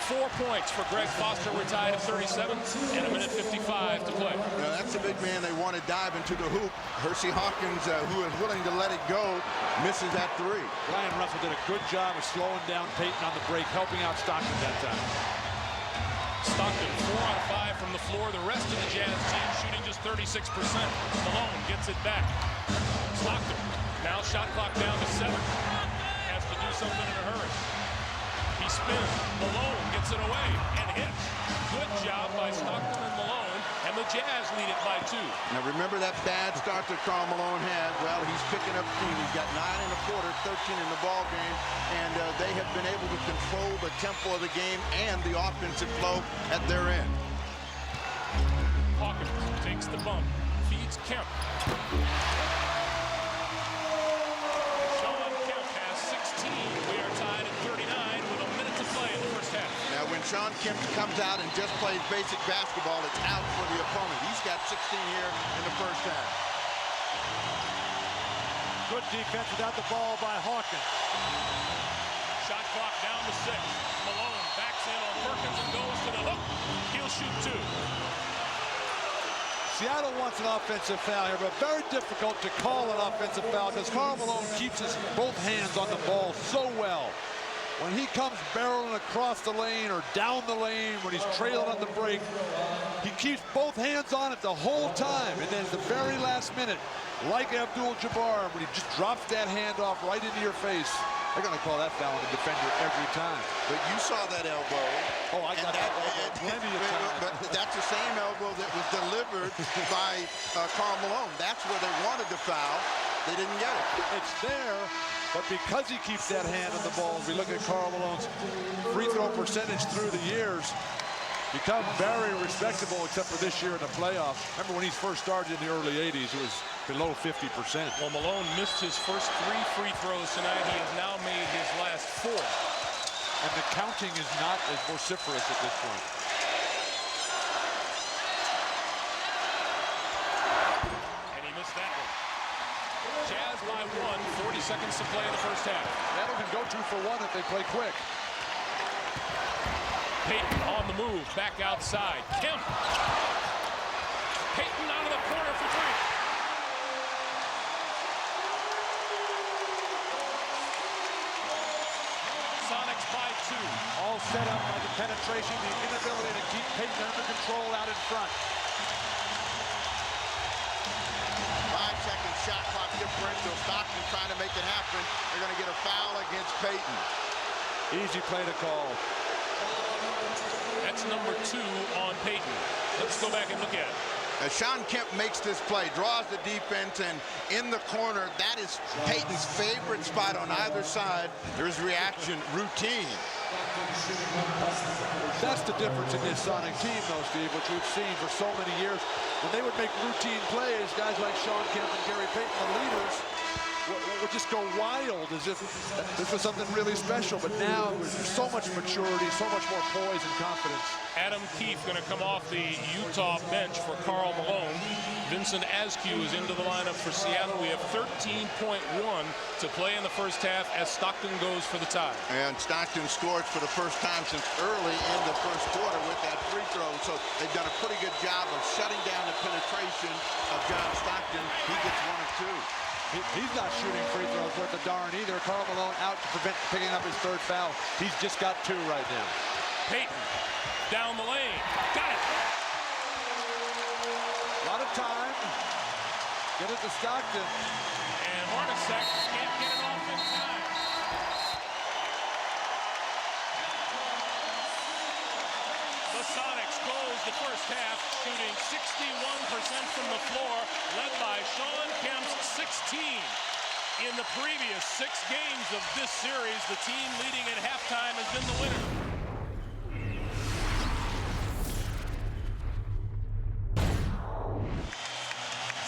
4 points for Greg Foster. We're tied at 37 and 1:55 to play. Now, that's the big man they want to dive into the hoop. Hersey Hawkins, who is willing to let it go, misses that 3. Ryan Russell did a good job of slowing down Payton on the break, helping out Stockton that time. Stockton 4 out of 5 from the floor. The rest of the Jazz team shooting just 36%. Malone gets it back. Stockton now shot clock down to 7. Has to do something in a hurry. He spins. Malone gets it away and hits. Good job by Stockton and Malone, and the Jazz lead it by 2. Now remember that bad start that Karl Malone had. Well, he's picking up steam. He's got 9 1/4, 13 in the ball game, and they have been able to control the tempo of the game and the offensive flow at their end. Hawkins takes the bump, feeds Kemp. Shawn Kemp has 16. We are tied at 39 with a minute to play in the first half. Now, when Shawn Kemp comes out and just plays basic basketball, it's out for the opponent. He's got 16 here in the first half. Good defense without the ball by Hawkins. Shot clock down to 6. Malone backs in on Perkins and goes to the hook. He'll shoot 2. Seattle wants an offensive foul here, but very difficult to call an offensive foul because Karl Malone keeps his both hands on the ball so well. When he comes barreling across the lane or down the lane, when he's trailing on the break, he keeps both hands on it the whole time. And then at the very last minute, like Abdul-Jabbar, when he just drops that hand off right into your face, they're going to call that foul on the defender every time. But you saw that elbow. Oh, I got that elbow plenty of times. But that's the same elbow that was delivered by Karl Malone. That's where they wanted the foul. They didn't get it. It's there, but because he keeps that hand on the ball, as we look at Karl Malone's free throw percentage through the years, become very respectable except for this year in the playoffs. Remember when he first started in the early 80s, it was below 50%. Well, Malone missed his first 3 free throws tonight. He has now made his last 4. And the counting is not as vociferous at this point. And he missed that one. Jazz by 1, 40 seconds to play in the first half. Seattle can go 2 for 1 if they play quick. Payton on the move, back outside. Kemp. Payton out of the corner for 3. Sonics by 2. set up by the penetration, the inability to keep Payton under control out in front. 5-second shot clock differential. Stockton trying to make it happen. They're going to get a foul against Payton. Easy play to call. That's number 2 on Payton. Let's go back and look at it. As Shawn Kemp makes this play, draws the defense, and in the corner, that is Payton's favorite spot on either side. There's reaction routine. That's the difference in this Sonic team, though, Steve, which we've seen for so many years. When they would make routine plays, guys like Shawn Kemp and Gary Payton, the leaders, would just go wild as if this was something really special. But now there's so much maturity, so much more poise and confidence. Adam Keefe going to come off the Utah bench for Karl Malone. Vincent Askew is into the lineup for Seattle. We have 13.1 to play in the first half as Stockton goes for the tie. And Stockton scores for the first time since early in the first quarter with that free throw. So they've done a pretty good job of shutting down the penetration of John Stockton. He gets 1 or 2. He's not shooting free throws worth a darn either. Karl Malone out to prevent picking up his 3rd foul. He's just got 2 right now. Payton down the lane. Got it. A lot of time. Get it to Stockton. And Hornacek can't get it off in time. The Sonics close the first half, shooting 61% from the floor, led by Shawn Kemp's 16. In the previous 6 games of this series, the team leading at halftime has been the winner.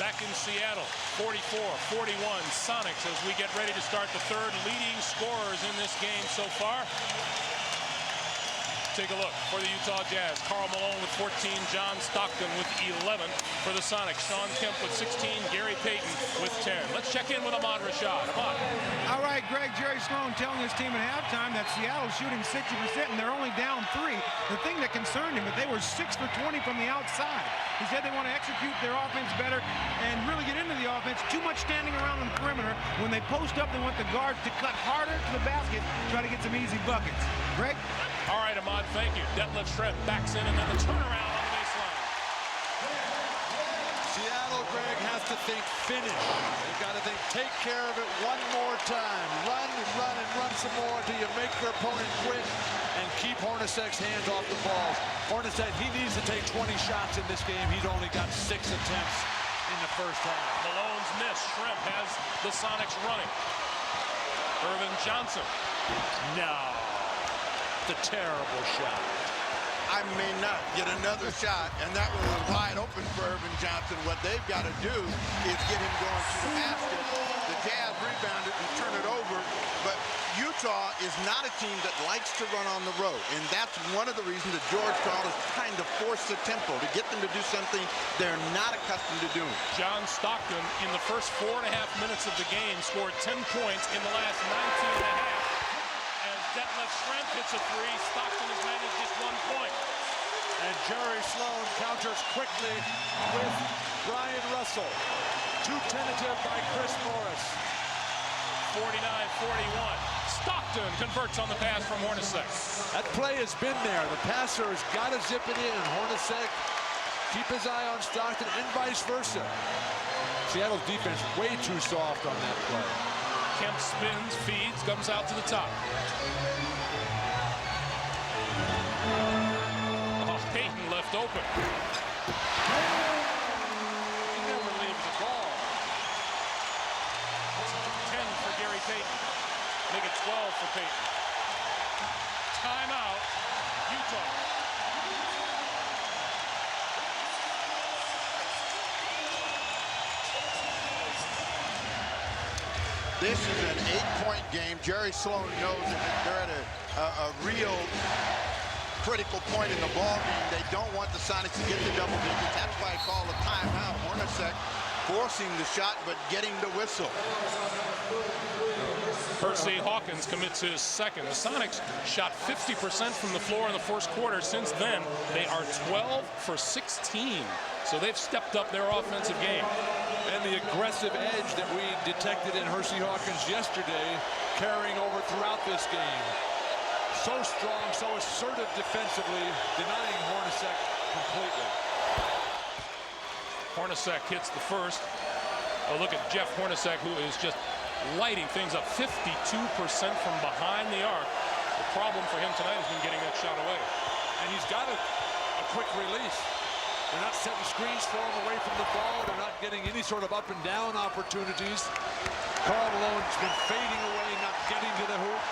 Back in Seattle, 44-41 Sonics as we get ready to start the 3rd. Leading scorers in this game so far. Take a look for the Utah Jazz. Karl Malone with 14, John Stockton with 11 for the Sonics. Shawn Kemp with 16, Gary Payton with 10. Let's check in with Ahmad Rashad. Ahmad. All right, Greg, Jerry Sloan telling his team at halftime that Seattle's shooting 60% and they're only down 3. The thing that concerned him is they were 6 for 20 from the outside. He said they want to execute their offense better and really get into the offense. Too much standing around on the perimeter. When they post up, they want the guards to cut harder to the basket, try to get some easy buckets. Greg? All right, Ahmad, thank you. Detlef Schrempf backs in, and then the turnaround on the baseline. Seattle, Greg, has to think finish. They've got to think take care of it one more time. Run and run and run some more until you make your opponent quit and keep Hornacek's hands off the ball. Hornacek, he needs to take 20 shots in this game. He's only got 6 attempts in the first half. Malone's miss. Schrempf has the Sonics running. Irvin Johnson. No. The terrible shot. I may not get another shot, and that was wide open for Irvin Johnson. What they've got to do is get him going to the basket. The Jazz rebound it and turn it over, but Utah is not a team that likes to run on the road, and that's one of the reasons that George Karl is trying to force the tempo to get them to do something they're not accustomed to doing. John Stockton, in the first 4.5 minutes of the game, scored 10 points in the last 19.5. Detlef Schrempf hits a 3. Stockton has managed just 1 point. And Jerry Sloan counters quickly with Brian Russell. Too tentative by Chris Morris. 49-41. Stockton converts on the pass from Hornacek. That play has been there. The passer has got to zip it in. Hornacek, keep his eye on Stockton and vice versa. Seattle's defense way too soft on that play. Kemp spins, feeds, comes out to the top. Oh, Payton left open. He never leaves the ball. 10 for Gary Payton. Make it 12 for Payton. Timeout, Utah. This is an 8-point game. Jerry Sloan knows that they're at a real critical point in the ball game. They don't want the Sonics to get to double digits. That's why I call a timeout. Hornacek forcing the shot, but getting the whistle. Percy Hawkins commits his 2nd. The Sonics shot 50% from the floor in the first quarter. Since then, they are 12 for 16. So they've stepped up their offensive game. And the aggressive edge that we detected in Percy Hawkins yesterday carrying over throughout this game. so strong, so assertive defensively, denying Hornacek completely. Hornacek hits the first. Oh, look at Jeff Hornacek, who is just lighting things up. 52% from behind the arc. The problem for him tonight has been getting that shot away. And he's got a quick release. They're not setting screens for him away from the ball. They're not getting any sort of up and down opportunities. Karl Malone's been fading away, not getting to the hoop.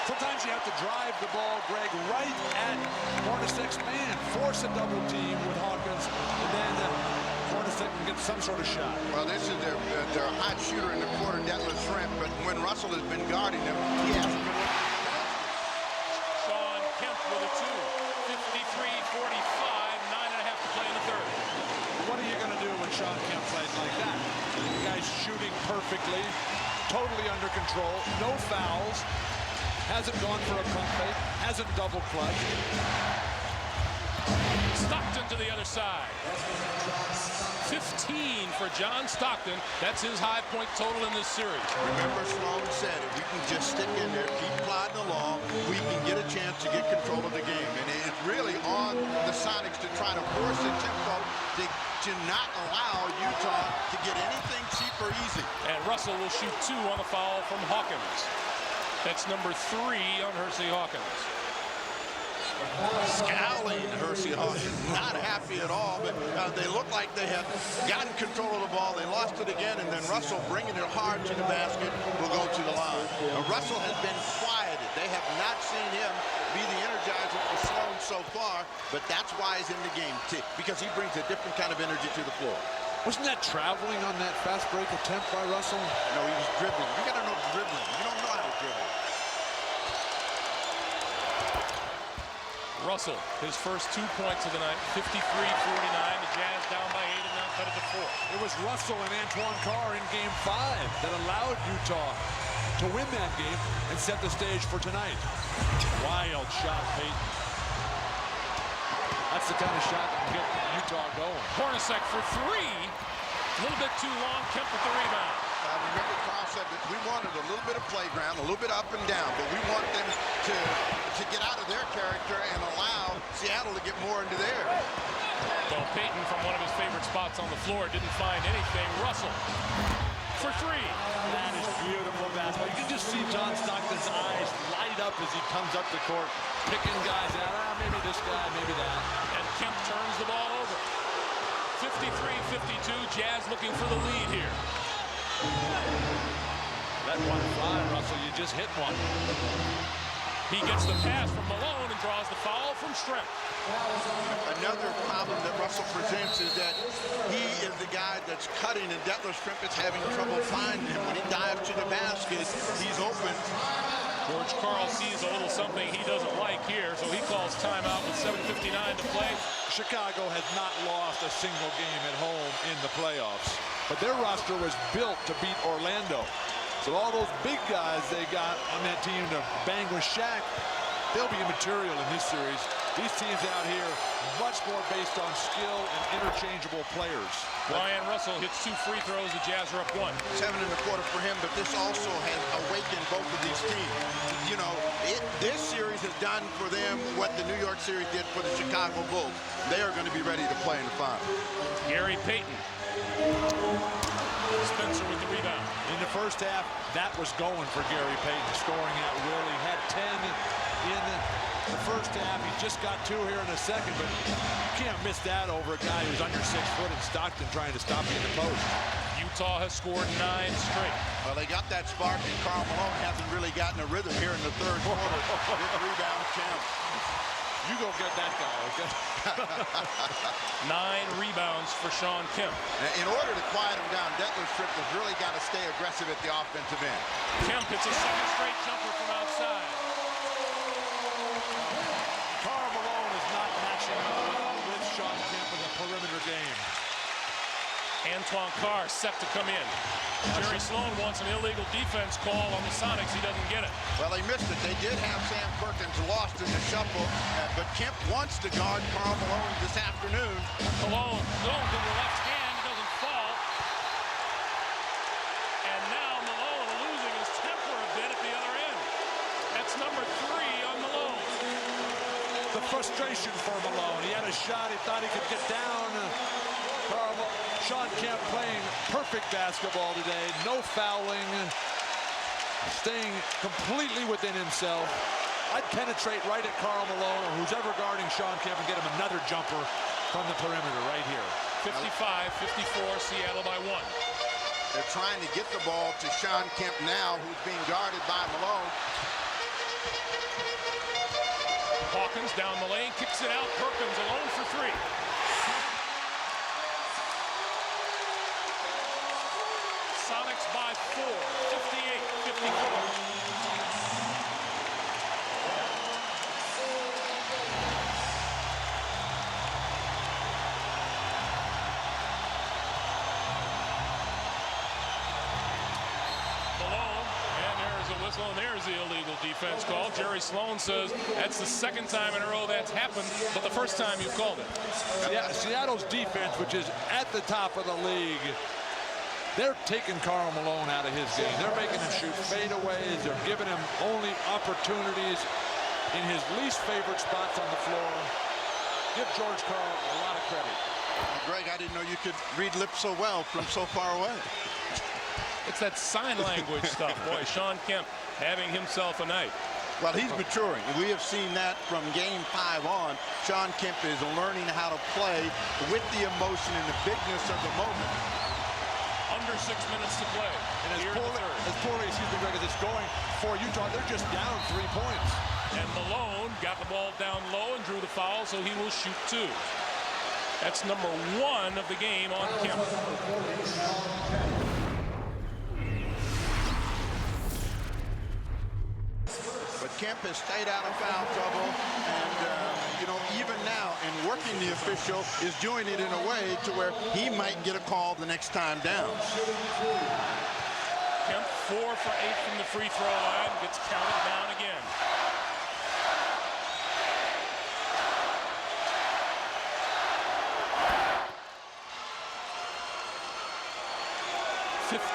Sometimes you have to drive the ball, Greg, right at Hornacek's man. Force a double team with Hawkins, and then Hornacek can get some sort of shot. Well, this is their hot shooter in the corner, Detlef Schrempf, but when Russell has been guarding him, he hasn't been looking. Shawn Kemp with a 2. 53-45, 9.5 to play in the third. What are you going to do when Shawn Kemp plays like that? The guy's shooting perfectly, totally under control, no fouls, hasn't gone for a pump fake, hasn't double clutched. Stockton to the other side. 15 for John Stockton. That's his high point total in this series. Remember, Sloan said if we can just stick in there, keep plodding along, we can get a chance to get control of the game. And it's really on the Sonics to try to force the tempo to not allow Utah to get anything cheap or easy. And Russell will shoot 2 on the foul from Hawkins. That's number 3 on Hersey Hawkins. Scowling Hersey Hawkins, not happy at all, but they look like they have gotten control of the ball. They lost it again, and then Russell, bringing it hard to the basket, will go to the line. Russell has been quieted. They have not seen him be the energizer for Sloan so far, but that's why he's in the game, too, because he brings a different kind of energy to the floor. Wasn't that traveling on that fast break attempt by Russell? No, he was dribbling. You got to know dribbling. You don't know how to dribble. Russell, his first 2 points of the night, 53-49. The Jazz down by 8 and now cut it to 4. It was Russell and Antoine Carr in Game 5 that allowed Utah to win that game and set the stage for tonight. Wild shot, Peyton. That's the kind of shot that can get Utah going. Hornacek for 3. A little bit too long. Kemp with the rebound. Remember, Carl said that we wanted a little bit of playground, a little bit up and down, but we want them to get out of their character and allow Seattle to get more into theirs. Well, Peyton, from one of his favorite spots on the floor, didn't find anything. Russell for 3. That is beautiful basketball. You can just see John Stockton's eyes light up as he comes up the court, picking guys out. Maybe this guy, maybe that. And Kemp turns the ball over. 53-52. Jazz looking for the lead here. Let one fly, Russell. You just hit one. He gets the pass from Malone and draws the foul from Schrempf. Another problem that Russell presents is that he is the guy that's cutting, and Detlef Schrempf is having trouble finding him. When he dives to the basket, he's open. George Karl sees a little something he doesn't like here, so he calls timeout with 7:59 to play. Chicago has not lost a single game at home in the playoffs, but their roster was built to beat Orlando. So all those big guys they got on that team to bang with Shaq, they'll be immaterial in this series. These teams out here, much more based on skill and interchangeable players. Ryan Russell hits 2 free throws. The Jazz are up 1. 7.25 for him, but this also has awakened both of these teams. You know, this series has done for them what the New York series did for the Chicago Bulls. They are going to be ready to play in the final. Gary Payton. Spencer with the rebound. In the first half, that was going for Gary Payton, scoring at will. He had 10 in the first half. He just got 2 here in the second, but you can't miss that over a guy who's under 6 foot and Stockton trying to stop you in the post. Utah has scored 9 straight. Well, they got that spark, and Karl Malone hasn't really gotten a rhythm here in the third quarter. This rebound Kemp. You go get that guy, okay? 9 rebounds for Shawn Kemp. In order to quiet him down, Detlef Schrempf has really got to stay aggressive at the offensive end. Kemp hits a second straight jumper from outside. Karl Malone is not matching up with Shawn Kemp in the perimeter game. Antoine Carr set to come in. Jerry Sloan wants an illegal defense call on the Sonics. He doesn't get it. Well, they missed it. They did have Sam Perkins lost in the shuffle, but Kemp wants to guard Karl Malone this afternoon. Malone goes to the left hand. He doesn't fall. And now Malone losing his temper a bit at the other end. That's number 3 on Malone. frustration for Malone. He had a shot, he thought he could get down. Shawn Kemp playing perfect basketball today. No fouling. Staying completely within himself. I'd penetrate right at Karl Malone or who's ever guarding Shawn Kemp and get him another jumper from the perimeter right here. 55-54, Seattle by 1. They're trying to get the ball to Shawn Kemp now, who's being guarded by Malone. Hawkins down the lane, kicks it out. Perkins alone for 3. Sonics by 4, 58-54. And there's the illegal defense call. Jerry Sloan says that's the second time in a row that's happened, but the first time you've called it. Yeah, Seattle's defense, which is at the top of the league, they're taking Karl Malone out of his game. They're making him shoot fadeaways. They're giving him only opportunities in his least favorite spots on the floor. Give George Karl a lot of credit. Greg, I didn't know you could read lips so well from so far away. It's that sign language stuff. Boy, Shawn Kemp having himself a night. Well, he's maturing. We have seen that from game 5 on. Shawn Kemp is learning how to play with the emotion and the bigness of the moment. Under 6 minutes to play. And as poorly, excuse me, Greg, as it's going for Utah, they're just down 3 points. And Malone got the ball down low and drew the foul, so he will shoot 2. That's number 1 of the game on Kemp. But Kemp has stayed out of foul trouble, and you know, even now, in working the official, is doing it in a way to where he might get a call the next time down. Kemp 4 for 8 from the free throw line, gets counted down again.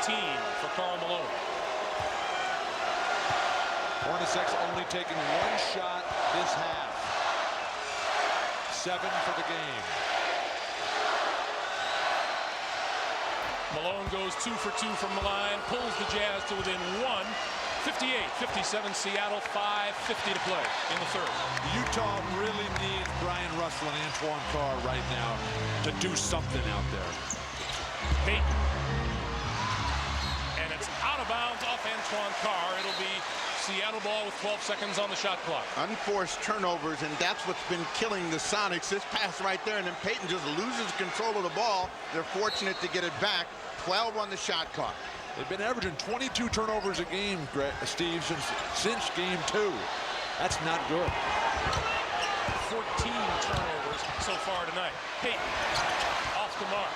For Karl Malone. Hornacek's only taking 1 shot this half. 7 for the game. Malone goes 2 for 2 from the line, pulls the Jazz to within 1. 58-57 Seattle, 5:50 to play in the third. Utah really needs Brian Russell and Antoine Carr right now to do something out there. Payton. And it's out of bounds off Antoine Carr. It'll be Seattle ball with 12 seconds on the shot clock. Unforced turnovers, and that's what's been killing the Sonics. This pass right there, and then Payton just loses control of the ball. They're fortunate to get it back. 12 on the shot clock. They've been averaging 22 turnovers a game, Steve, since game 2. That's not good. 14 turnovers so far tonight. Payton off the mark.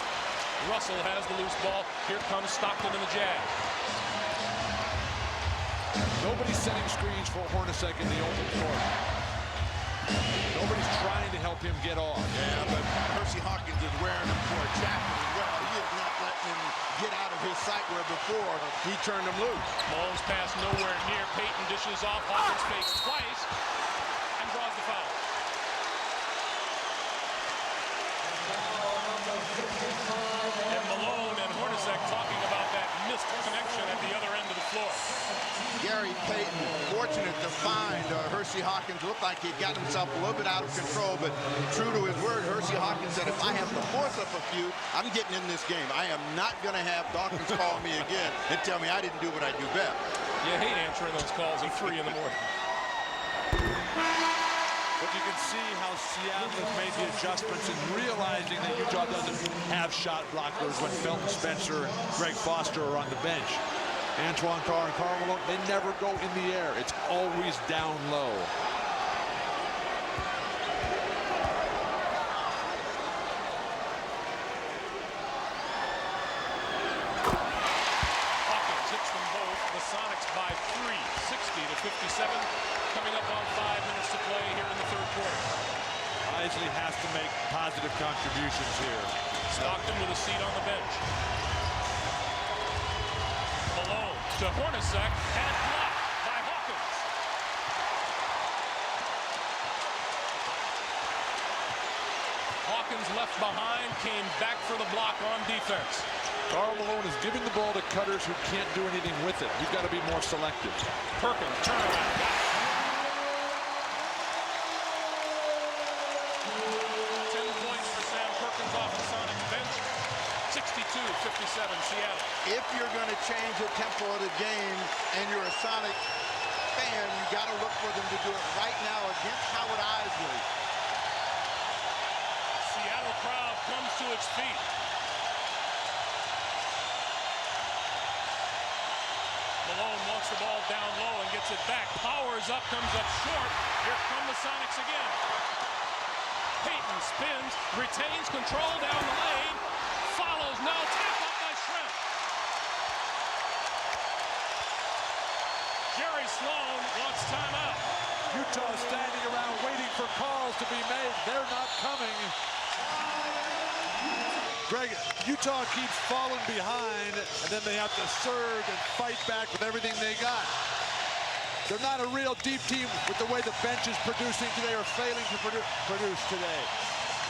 Russell has the loose ball. Here comes Stockton and the Jazz. Nobody's setting screens for Hornacek in the open court. Nobody's trying to help him get off. Yeah, but Percy Hawkins is wearing him for a jacket as well. He is not letting him get out of his sight where before he turned him loose. Malone's pass nowhere near. Payton dishes off Hawkins' face twice and draws the foul. And Malone and Hornacek talking about that missed connection at the other end of the floor. Gary Payton, fortunate to find Percy Hawkins. Looked like he'd gotten himself a little bit out of control, but true to his word, Percy Hawkins said, if I have to force up a few, I'm getting in this game. I am not going to have Dawkins call me again and tell me I didn't do what I do best. You hate answering those calls at 3 in the morning. But you can see how Seattle has made the adjustments and realizing that Utah doesn't have shot blockers when Felton Spencer and Greg Foster are on the bench. Antoine Carr and Karl Malone, they never go in the air. It's always down low. Hawkins hits them both. The Sonics by 3, 60-57. Coming up on 5 minutes to play here in the third quarter. Isley has to make positive contributions here. Stockton with a seat on the bench. Malone to Hornacek and blocked by Hawkins. left behind, came back for the block on defense. Karl Malone is giving the ball to cutters who can't do anything with it. He's got to be more selective. Perkins, turnaround, got it. 10 points for Sam Perkins off the Sonics bench. 62-57 Seattle. If you're going to change the tempo of the game and you're a Sonic fan, you got to look for them to do it right now against Howard Isley. Seattle crowd comes to its feet. Malone wants the ball down low and gets it back. Powers up, comes up short. Here come the Sonics again. Payton spins, retains control down the lane. Follows, no, tap up by Shrimp. Jerry Sloan wants timeout. Utah standing around waiting for calls to be made. They're not coming. Greg, Utah keeps falling behind, and then they have to surge and fight back with everything they got. They're not a real deep team with the way the bench is producing today or failing to produce today.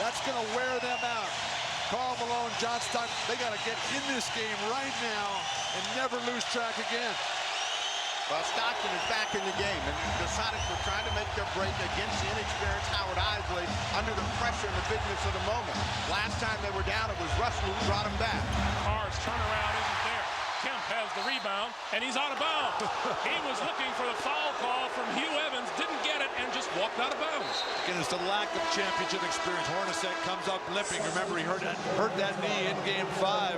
That's going to wear them out. Karl Malone, John Stockton, they got to get in this game right now and never lose track again. Well, Stockton is back in the game, and the Sonics were trying to make their break against the inexperienced Howard Isley under the pressure and the bigness of the moment. Last time they were down, it was Russell who brought him back. Carr's turnaround isn't there. Kemp has the rebound, and he's out of bounds. He was looking for the foul call from Hugh Evans, didn't get it, and just walked out of bounds. Again, it's the lack of championship experience. Hornacek comes up limping. Remember, he hurt that knee in Game 5.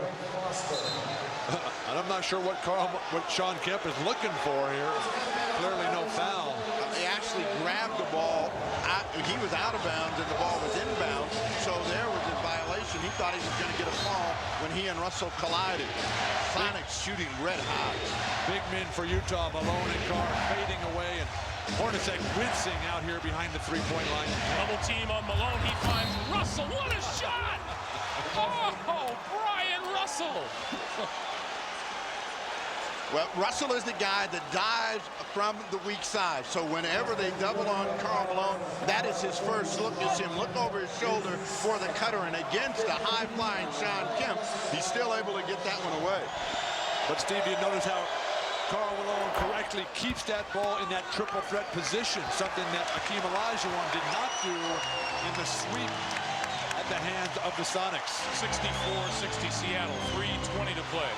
And I'm not sure what Shawn Kemp is looking for here. Clearly no foul. He actually grabbed the ball. He was out of bounds and the ball was inbounds. So there was a violation. He thought he was going to get a fall when he and Russell collided. Sonics shooting red hot. Big men for Utah. Malone and Carr fading away, and Hornacek wincing out here behind the three-point line. Double team on Malone. He finds Russell. What a shot! Oh, Brian Russell. Well, Russell is the guy that dives from the weak side. So whenever they double on Karl Malone, that is his first look. You see him look over his shoulder for the cutter, and against a high-flying Shawn Kemp, he's still able to get that one away. But Steve, you notice how Karl Malone correctly keeps that ball in that triple threat position, something that Akeem Olajuwon did not do in the sweep at the hands of the Sonics. 64-60 Seattle, 3:20 to play.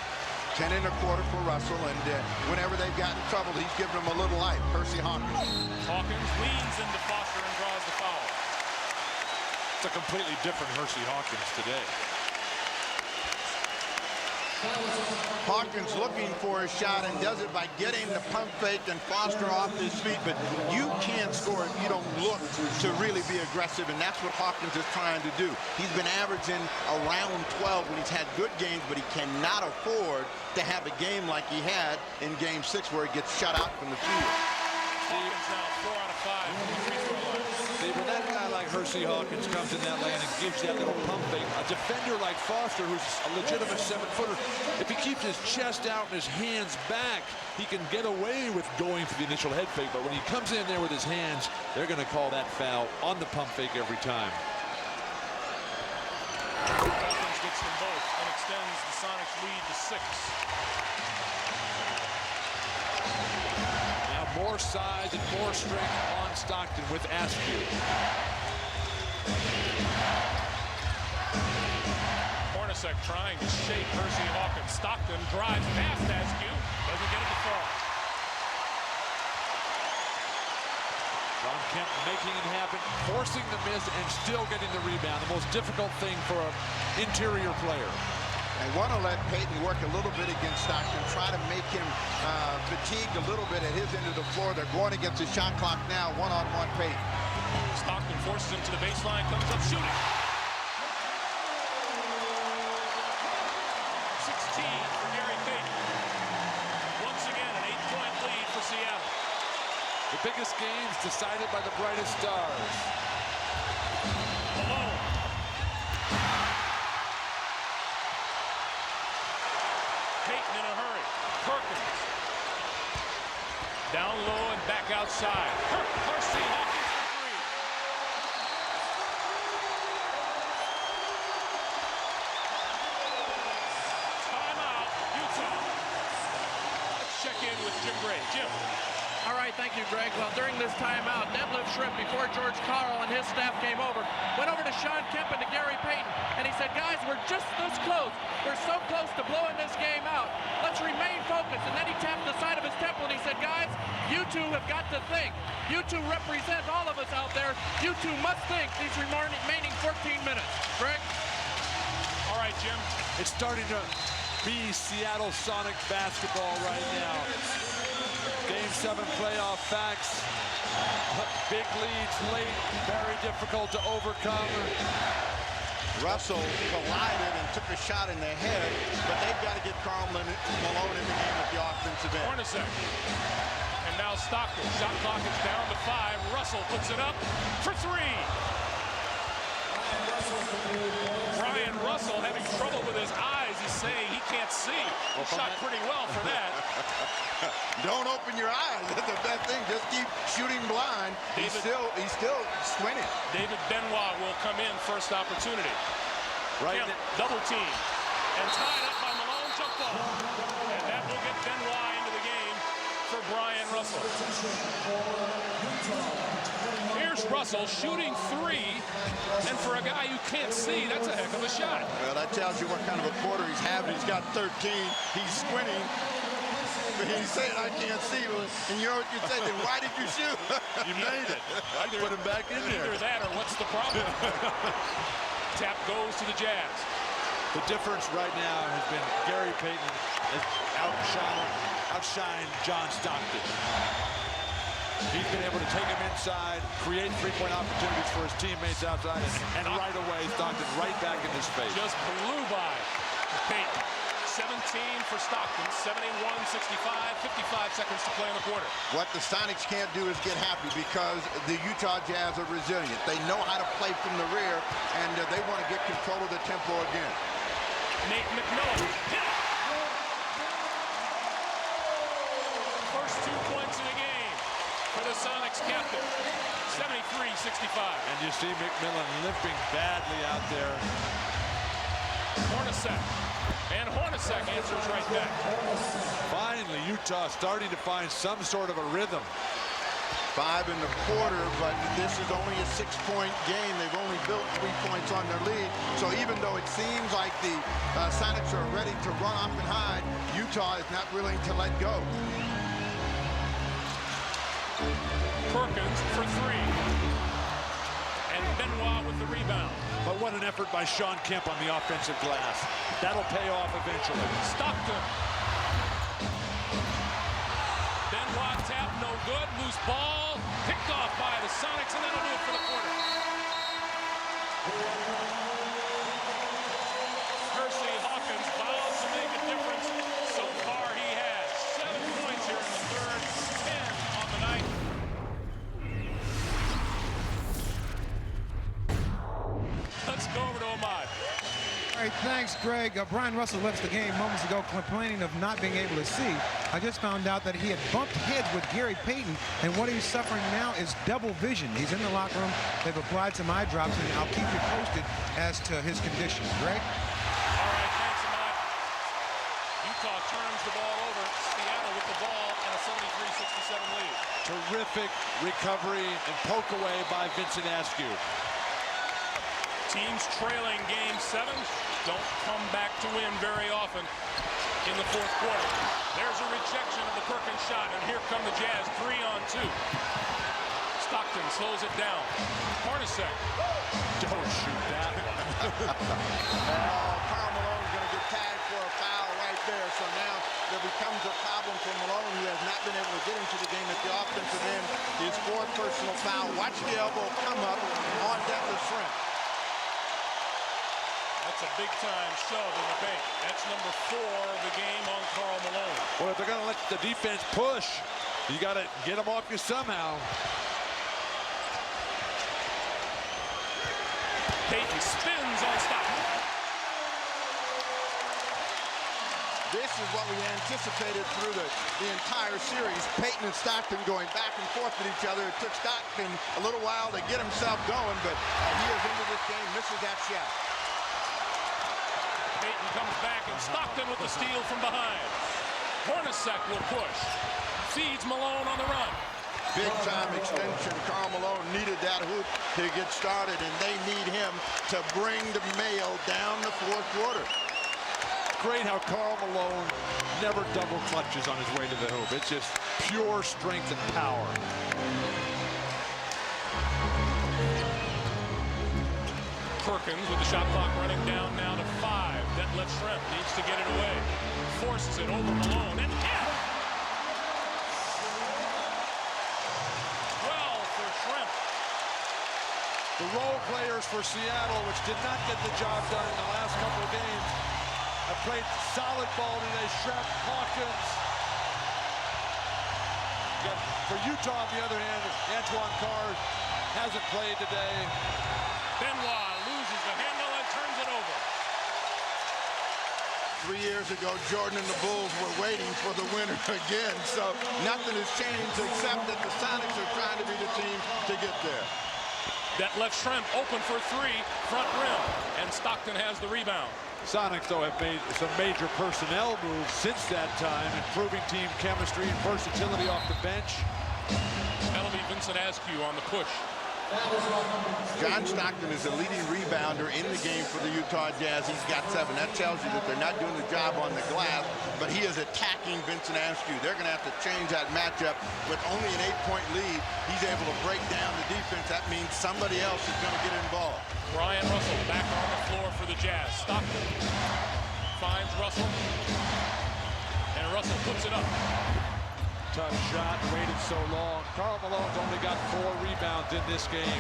10 1/4 for Russell, and whenever they've gotten in trouble, he's given them a little life. Percy Hawkins. Hawkins leans into Foster and draws the foul. It's a completely different Hersey Hawkins today. Hawkins looking for a shot and does it by getting the pump fake and Foster off his feet, but you can't score if you don't look to really be aggressive, and that's what Hawkins is trying to do. He's been averaging around 12 when he's had good games, but he cannot afford to have a game like he had in Game 6 where he gets shut out from the field. Hawkins now 4 out of 5 from the free throw line. See, when that guy like Hersey Hawkins comes in that lane and gives that little pump fake, a defender like Foster, who's a legitimate 7-footer, if he keeps his chest out and his hands back, he can get away with going for the initial head fake. But when he comes in there with his hands, they're going to call that foul on the pump fake every time. Hawkins gets them both and extends the Sonics lead to 6. More size and more strength on Stockton with Askew. Hornacek trying to shake Hersey Hawkins. Stockton drives past Askew. Doesn't get it to fall. Shawn Kemp making it happen, forcing the miss, and still getting the rebound. The most difficult thing for an interior player. They want to let Payton work a little bit against Stockton, try to make him fatigued a little bit at his end of the floor. They're going against the shot clock now, one-on-one Payton. Stockton forces him to the baseline, comes up shooting. 16 for Gary Payton. Once again, an 8-point lead for Seattle. The biggest games decided by the brightest stars. Malone. Payton in a hurry. Perkins. Down low and back outside. Hersey Hawkins for 3. grade. Jim. All right, thank you, Greg. Well, during this timeout, Detlef Schrempf, before George Karl and his staff came over, went over to Shawn Kemp and to Gary Payton, and he said, guys, we're just this close. We're so close to blowing this game out. Let's remain focused. And then he tapped the side of his temple and he said, guys, you two have got to think. You two represent all of us out there. You two must think these remaining 14 minutes. Greg? All right, Jim. It's starting to be Seattle Sonic basketball right now. Game 7 playoff facts. Big leads late, very difficult to overcome. Russell collided and took a shot in the head, but they've got to get Karl Malone in the game at the offensive end. Hornacek. And now Stockton. Shot clock is down to 5. Russell puts it up for 3. Brian Russell having trouble with his eyes. He's saying he can't see. He shot pretty well for that. Don't open your eyes. That's the best thing. Just keep shooting blind. He's still squinting. David Benoit will come in first opportunity. Right. Kemp, double team. And tied up by Malone, jump ball. And that will get Benoit into the game for Brian Russell. Here's Russell shooting 3. And for a guy you can't see, that's a heck of a shot. Well, that tells you what kind of a quarter he's having. He's got 13. He's squinting. But he's saying, I can't see. And you know what you say, then why did you shoot? You made it. I put him back in there. Either that or what's the problem? Tap goes to the Jazz. The difference right now has been Gary Payton has outshined John Stockton. He's been able to take him inside, create three-point opportunities for his teammates outside, and right away, Stockton right back in his face. Just blew by Payton. 17 for Stockton, 71-65, 55 seconds to play in the quarter. What the Sonics can't do is get happy because the Utah Jazz are resilient. They know how to play from the rear, and they want to get control of the tempo again. Nate McMillan hit it. First 2 points in the game for the Sonics captain, 73-65. And you see McMillan limping badly out there. Hornacek. And Hornacek answers right back. Finally, Utah starting to find some sort of a rhythm. 5 in the quarter, but this is only a 6-point game. They've only built 3 points on their lead. So even though it seems like the Sonics are ready to run off and hide, Utah is not willing to let go. Perkins for 3. And Benoit with the rebound. But what an effort by Shawn Kemp on the offensive glass. That'll pay off eventually. Stockton. Benoit tap, no good. Loose ball. Picked off by the Sonics, and that'll do it for the quarter. Hersey Hawkins vows to make a difference. So far he has 7 points here in the third, 10 on the night. Let's go over to Ahmad. All right, thanks, Greg. Brian Russell left the game moments ago complaining of not being able to see. I just found out that he had bumped heads with Gary Payton, and what he's suffering now is double vision. He's in the locker room. They've applied some eye drops, and I'll keep you posted as to his condition. Greg? All right, thanks, Ahmad. Utah turns the ball over. Seattle with the ball and a 73-67 lead. Terrific recovery and poke away by Vincent Askew. Teams trailing game 7 don't come back to win very often in the fourth quarter. There's a rejection of the Perkins shot, and here come the Jazz 3-on-2. Stockton slows it down. Hornacek. Don't shoot that. Karl Malone is going to get tagged for a foul right there. So now there becomes a problem for Malone, who has not been able to get into the game at the offensive end. His 4th personal foul. Watch the elbow come up on Detlef Schrempf. That's a big-time shove in the paint. That's number 4 of the game on Karl Malone. Well, if they're going to let the defense push, you got to get them off you somehow. Payton spins on Stockton. This is what we anticipated through the entire series. Payton and Stockton going back and forth at each other. It took Stockton a little while to get himself going, but he is into this game, misses that shot. Payton comes back, and Stockton with the steal from behind. Hornacek will push. feeds Malone on the run. Big time extension. Karl Malone needed that hoop to get started, and they need him to bring the mail down the fourth quarter. Great how Karl Malone never double clutches on his way to the hoop. It's just pure strength and power. Perkins with the shot clock running down now to 5. Detlef Schrempf needs to get it away. Forces it over Malone. And yeah! Well for Schrempf. The role players for Seattle, which did not get the job done in the last couple of games, have played solid ball today. Schrempf, Hawkins. For Utah, on the other hand, Antoine Carr hasn't played today. Benoit loses the handle and turns it over. 3 years ago, Jordan and the Bulls were waiting for the winner again, so nothing has changed except that the Sonics are trying to be the team to get there. Detlef Schrempf open for 3, front rim, and Stockton has the rebound. Sonics, though, have made some major personnel moves since that time, improving team chemistry and versatility off the bench. That'll be Vincent Askew on the push. John Stockton is a leading rebounder in the game for the Utah Jazz. He's got 7. That tells you that they're not doing the job on the glass, but he is attacking Vincent Askew. They're going to have to change that matchup. With only an 8-point lead, he's able to break down the defense. That means somebody else is going to get involved. Brian Russell back on the floor for the Jazz. Stockton finds Russell, and Russell puts it up. Tough shot, waited so long. Karl Malone's only got 4 rebounds in this game.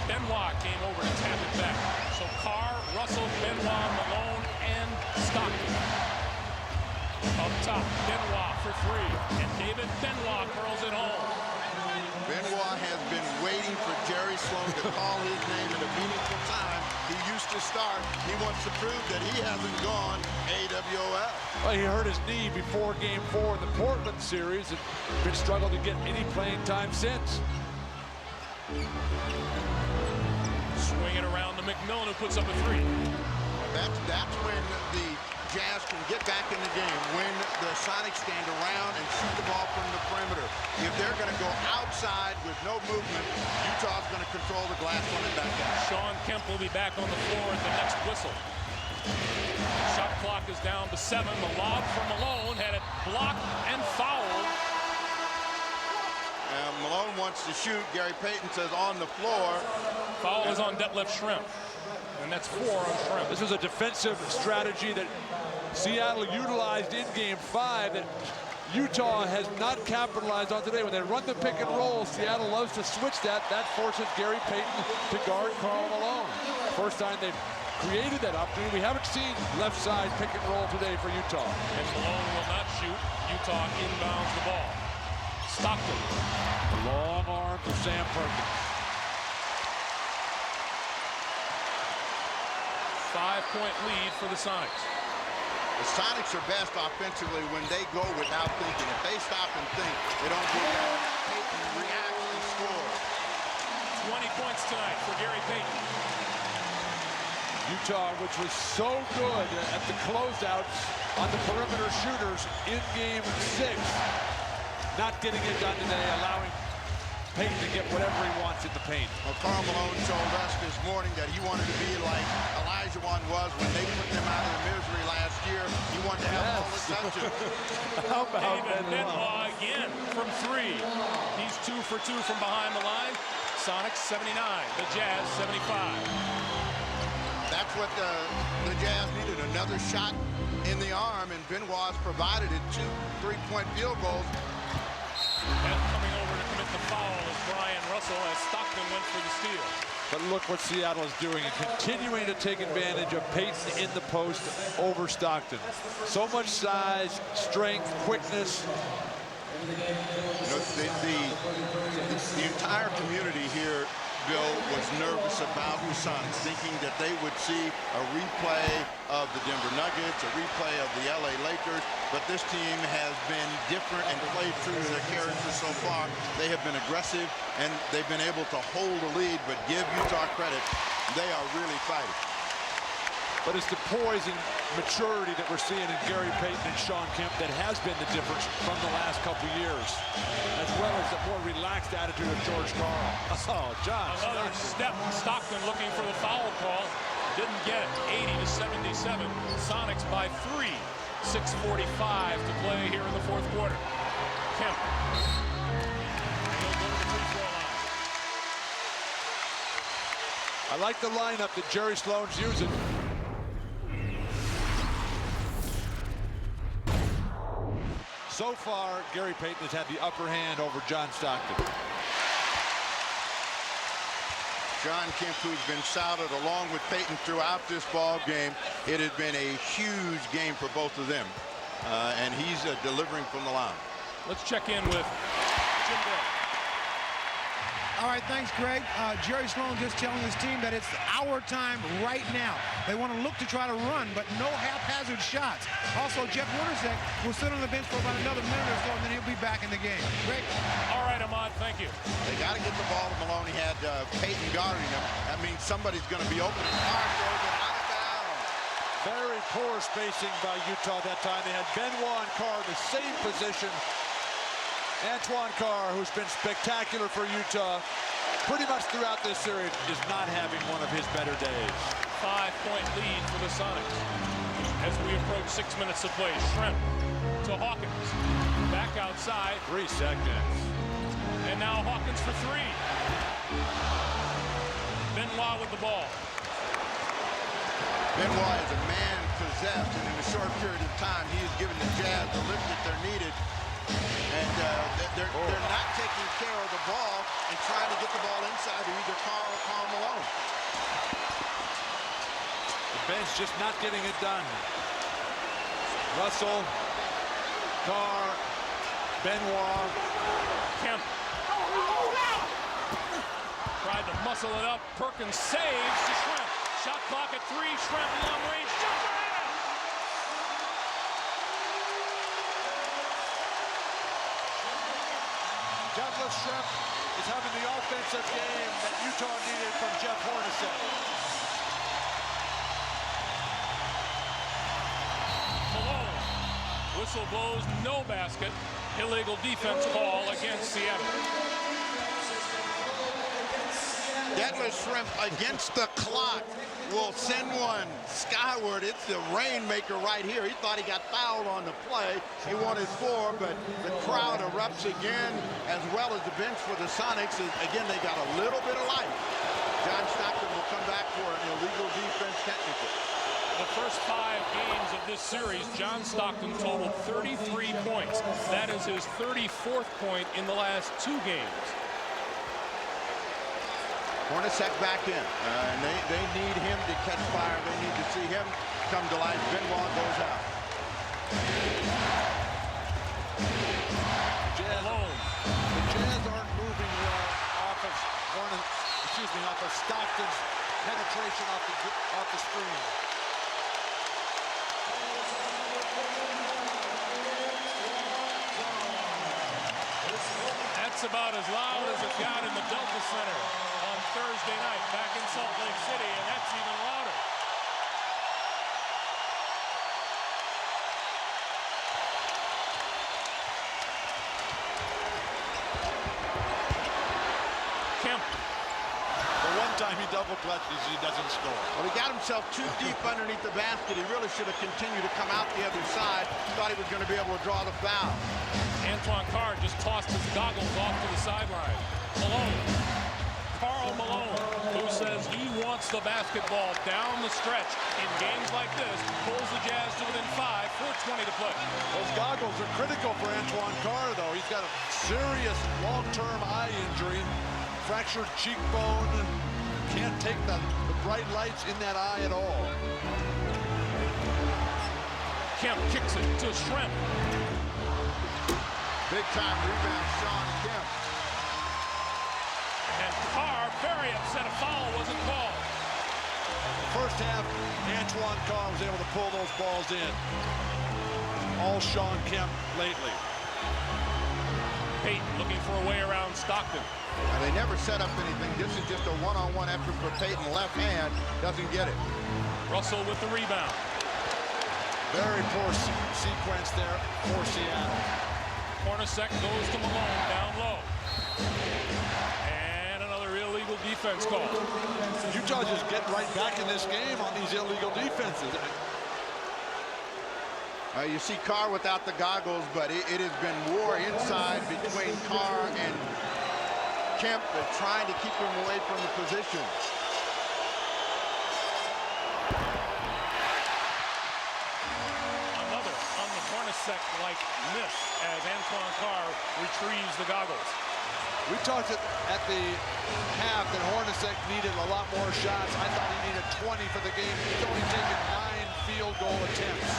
Benoit came over to tap it back. So Carr, Russell, Benoit, Malone, and Stockton. Up top, Benoit for 3. And David Benoit curls it home. Benoit has been waiting for Jerry Sloan to call his name at a meaningful time. He used to start. He wants to prove that he hasn't gone AWOL. Well, he hurt his knee before Game 4 in the Portland series and been struggling to get any playing time since. Swing it around to McMillan, who puts up a 3. That's when the Jazz can get back in the game, when the Sonics stand around and shoot the ball from the perimeter. If they're going to go outside with no movement, Utah's going to control the glass on it back out. Shawn Kemp will be back on the floor at the next whistle. Shot clock is down to 7. The lob from Malone had it blocked and fouled. Malone wants to shoot. Gary Payton says on the floor. Foul is on Detlef Schrempf. And that's 4 on Schrempf. This was a defensive strategy that Seattle utilized in Game 5 that Utah has not capitalized on today. When they run the pick and roll, Seattle loves to switch that. That forces Gary Payton to guard Karl Malone. First time they've created that opportunity. We haven't seen left side pick and roll today for Utah. And Malone will not shoot. Utah inbounds the ball. Stockton. Long arm for Sam Perkins. 5-point lead for the Sonics. The Sonics are best offensively when they go without thinking. If they stop and think, they don't do that. Payton reacts and scores. 20 points tonight for Gary Payton. Utah, which was so good at the closeouts on the perimeter shooters in Game 6, not getting it done today, allowing Payton to get whatever he wants in the paint. Well, Karl Malone told us this morning that he wanted to be like Olajuwon was when they put them out of the misery last year. He wanted to have all the touches. How about David Benoit again from 3. He's 2 for 2 from behind the line. Sonics 79, the Jazz 75. That's what the Jazz needed, another shot in the arm, and Benoit's provided it. 2 3-point field goals. And coming over to commit the foul is Brian Russell as Stockton went for the steal. But look what Seattle is doing and continuing to take advantage of Payton in the post over Stockton. So much size, strength, quickness. You know, the entire community here, Bill, was nervous about the Sonics, thinking that they would see a replay of the Denver Nuggets, a replay of the LA Lakers, but this team has been different and played true to their character so far. They have been aggressive, and they've been able to hold a lead, but give Utah credit, they are really fighting. but it's the poise and maturity that we're seeing in Gary Payton and Shawn Kemp that has been the difference from the last couple years, as well as the more relaxed attitude of George Karl. Oh, John. Another step. Stockton looking for the foul call. Didn't get it. 80-77. Sonics by 3. 6:45 to play here in the fourth quarter. Kemp. He'll go to the free throw line. I like the lineup that Jerry Sloan's using. So far, Gary Payton has had the upper hand over John Stockton. Shawn Kemp, who's been solid along with Payton throughout this ball game. It has been a huge game for both of them, and he's delivering from the line. Let's check in with Jim Day. All right, thanks, Greg. Jerry Sloan just telling his team that it's our time right now. They want to look to try to run, but no haphazard shots. Also, Jeff Wintersek will sit on the bench for about another minute or so, and then he'll be back in the game. Greg? All right, Ahmad, thank you. They got to get the ball to Malone. He had Payton guarding him. That means somebody's going to be open. And Carr throws it out of bounds. Very poor spacing by Utah that time. They had Benoit and Carr in the same position. Antoine Carr, who's been spectacular for Utah, pretty much throughout this series, is not having one of his better days. 5-point lead for the Sonics. As we approach 6 minutes to play, Schrempf to Hawkins. Back outside. 3 seconds. And now Hawkins for 3. Benoit with the ball. Benoit is a man possessed, and in a short period of time, he has given the Jazz the lift that they're needed. And they're not taking care of the ball and trying to get the ball inside to either Carl or Karl Malone. The bench just not getting it done. Russell, Carr, Benoit. Kemp. Tried to muscle it up. Perkins saves to Schrempf. Shot clock at 3. Schrempf long range. Douglas Schrempf is having the offensive game that Utah needed from Jeff Hornacek. Malone. Whistle blows, no basket. Illegal defense call against Seattle. Douglas Schrempf against the clock will send one skyward. It's the rainmaker right here. He thought he got fouled on the play. He wanted 4, but the crowd erupts again, as well as the bench for the Sonics. Again, they got a little bit of life. John Stockton will come back for an illegal defense technical. The first 5 games of this series, John Stockton totaled 33 points. That is his 34th point in the last 2 games. Hornacek back in, and they need him to catch fire. They need to see him come to life. Benoit goes out. The Jazz aren't moving well off of Stockton's penetration off the screen. That's about as loud as it got in the Delta Center on Thursday night back in Salt Lake City, and that's even louder. Kemp. The one time he double clutches, he doesn't score. Well, he got himself too deep underneath the basket. He really should have continued to come out the other side. Thought he was going to be able to draw the foul. Antoine Carr just tossed his goggles off to the sideline. Malone. Karl Malone, who says he wants the basketball down the stretch in games like this, pulls the Jazz to within 5, 4:20 to play. Those goggles are critical for Antoine Carr, though. He's got a serious long-term eye injury, fractured cheekbone, can't take the bright lights in that eye at all. Kemp kicks it to Schrempf. Big time rebound, Shawn Kemp. And Carr very upset a foul wasn't called. First half, Antoine Carr was able to pull those balls in. All Shawn Kemp lately. Payton looking for a way around Stockton. Now, they never set up anything. This is just a one-on-one effort for Payton. Left hand, doesn't get it. Russell with the rebound. Very poor sequence there for Seattle. Hornacek goes to Malone down low. And another illegal defense call. Utah just getting right back in this game on these illegal defenses. You see Carr without the goggles, but it has been war inside between Carr and Kemp, trying to keep him away from the position. Another on the Hornacek-like miss as Antoine Carr retrieves the goggles. We talked at the half that Hornacek needed a lot more shots. I thought he needed 20 for the game. He's only taken 9 field goal attempts.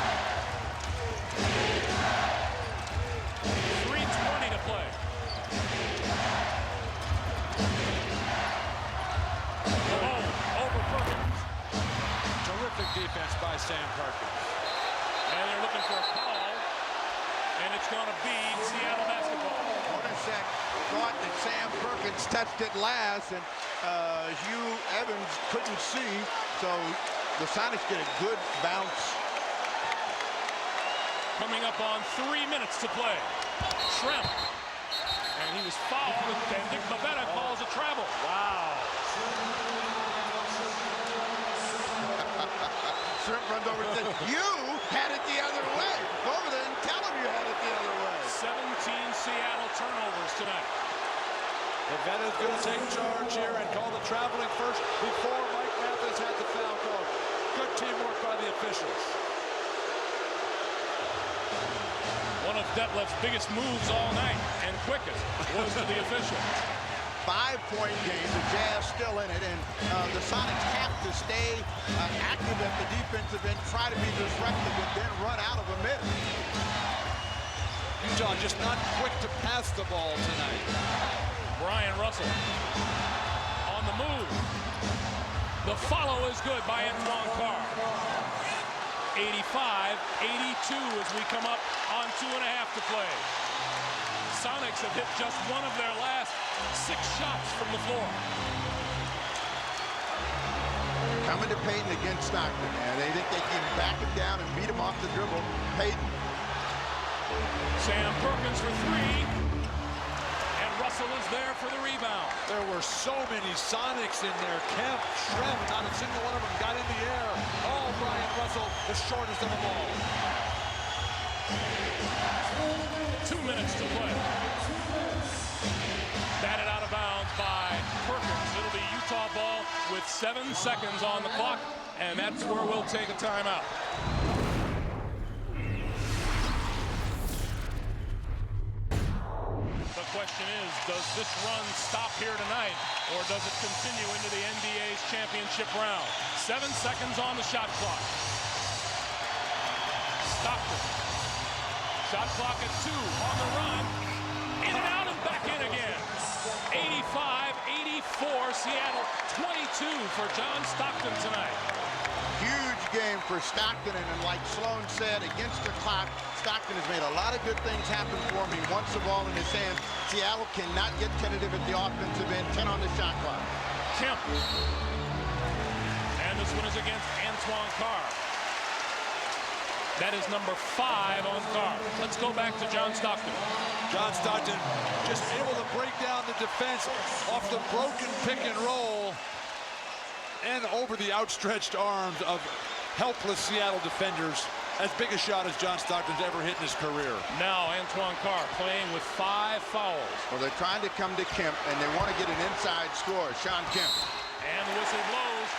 3:20 to play. Malone over Perkins. Terrific defense by Sam Perkins. And they're looking for a call. And it's going to be Seattle basketball. Hornacek thought that Sam Perkins touched it last, and Hugh Evans couldn't see, so the Sonics get a good bounce. Coming up on 3 minutes to play. Schrempf. And he was fouled, and Nick Bavetta calls a travel. Wow. Schrempf runs over and says, you had it the other way. Go over there and tell him you had it the other way. 17 Seattle turnovers tonight. Bavetta's going to take charge here and call the traveling first before Mike Mathis had the foul call. Good teamwork by the officials. One of Detlef's biggest moves all night and quickest was to the official. 5-point game, the Jazz still in it, and the Sonics have to stay active at the defensive end, try to be disruptive, and then run out of a miss. Utah just not quick to pass the ball tonight. Brian Russell on the move. The follow is good by Antoine Carr. 85-82 as we come up on 2.5 to play. Sonics have hit just one of their last 6 shots from the floor. Coming to Payton against Stockton, and they think they can back him down and beat him off the dribble. Payton. Sam Perkins for 3. And Russell is there for the rebound. There were so many Sonics in there. Kemp, Schrempf, not a single one of them got in the air. Oh, Brian Russell, the shortest of them all. 2 minutes to play. Batted out of bounds by Perkins. It'll be Utah ball with 7 seconds on the clock, and that's where we'll take a timeout. The question is, does this run stop here tonight, or does it continue into the NBA's championship round? 7 seconds on the shot clock. Stockton. Shot clock at 2 on the run. In and out and back in again. 85-84, Seattle 22 for John Stockton tonight. Huge game for Stockton, and like Sloan said, against the clock, Stockton has made a lot of good things happen for him. He wants the ball in his hand. Seattle cannot get tentative at the offensive end. 10 on the shot clock. Kemp. And this one is against Antoine Carr. That is number 5 on Carr. Let's go back to John Stockton. John Stockton just able to break down the defense off the broken pick and roll and over the outstretched arms of helpless Seattle defenders. As big a shot as John Stockton's ever hit in his career. Now Antoine Carr playing with 5 fouls. Well, they're trying to come to Kemp, and they want to get an inside score. Shawn Kemp. And the whistle blows.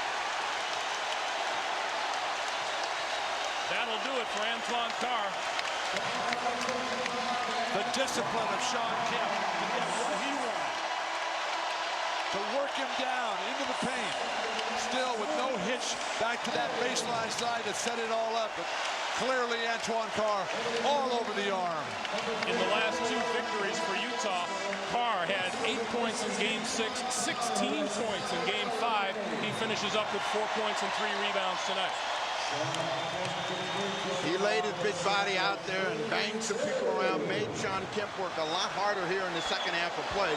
That'll do it for Antoine Carr. The discipline of Shawn Kemp to get what he wanted. To work him down into the paint. Still with no hitch back to that baseline side to set it all up. But clearly Antoine Carr all over the arm. In the last 2 victories for Utah, Carr had 8 points in Game 6, 16 points in Game 5. He finishes up with 4 points and 3 rebounds tonight. He laid his big body out there and banged some people around, made Shawn Kemp work a lot harder here in the second half of play.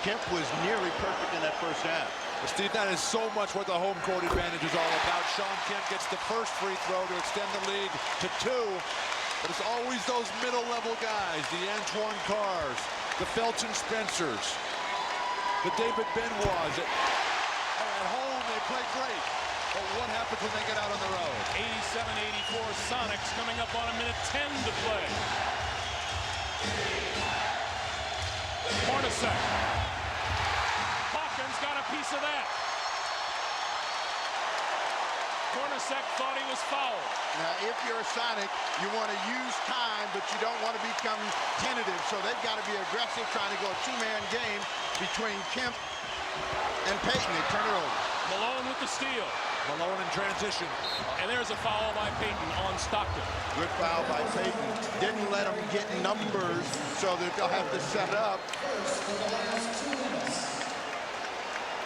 Kemp was nearly perfect in that first half. Steve, that is so much what the home court advantage is all about. Shawn Kemp gets the first free throw to extend the lead to 2. But it's always those middle-level guys, the Antoine Carrs, the Felton Spencers, the David Benoits. At home, they play great. But what happens when they get out on the road? 87-84 Sonics coming up on a minute 10 to play. Hornacek. Hawkins got a piece of that. Hornacek thought he was fouled. Now, if you're a Sonic, you want to use time, but you don't want to become tentative. So they've got to be aggressive, trying to go a two-man game between Kemp and Payton. They turn it over. Malone with the steal. Malone in transition. And there's a foul by Payton on Stockton. Good foul by Payton. Didn't let them get numbers so that they'll have to set up.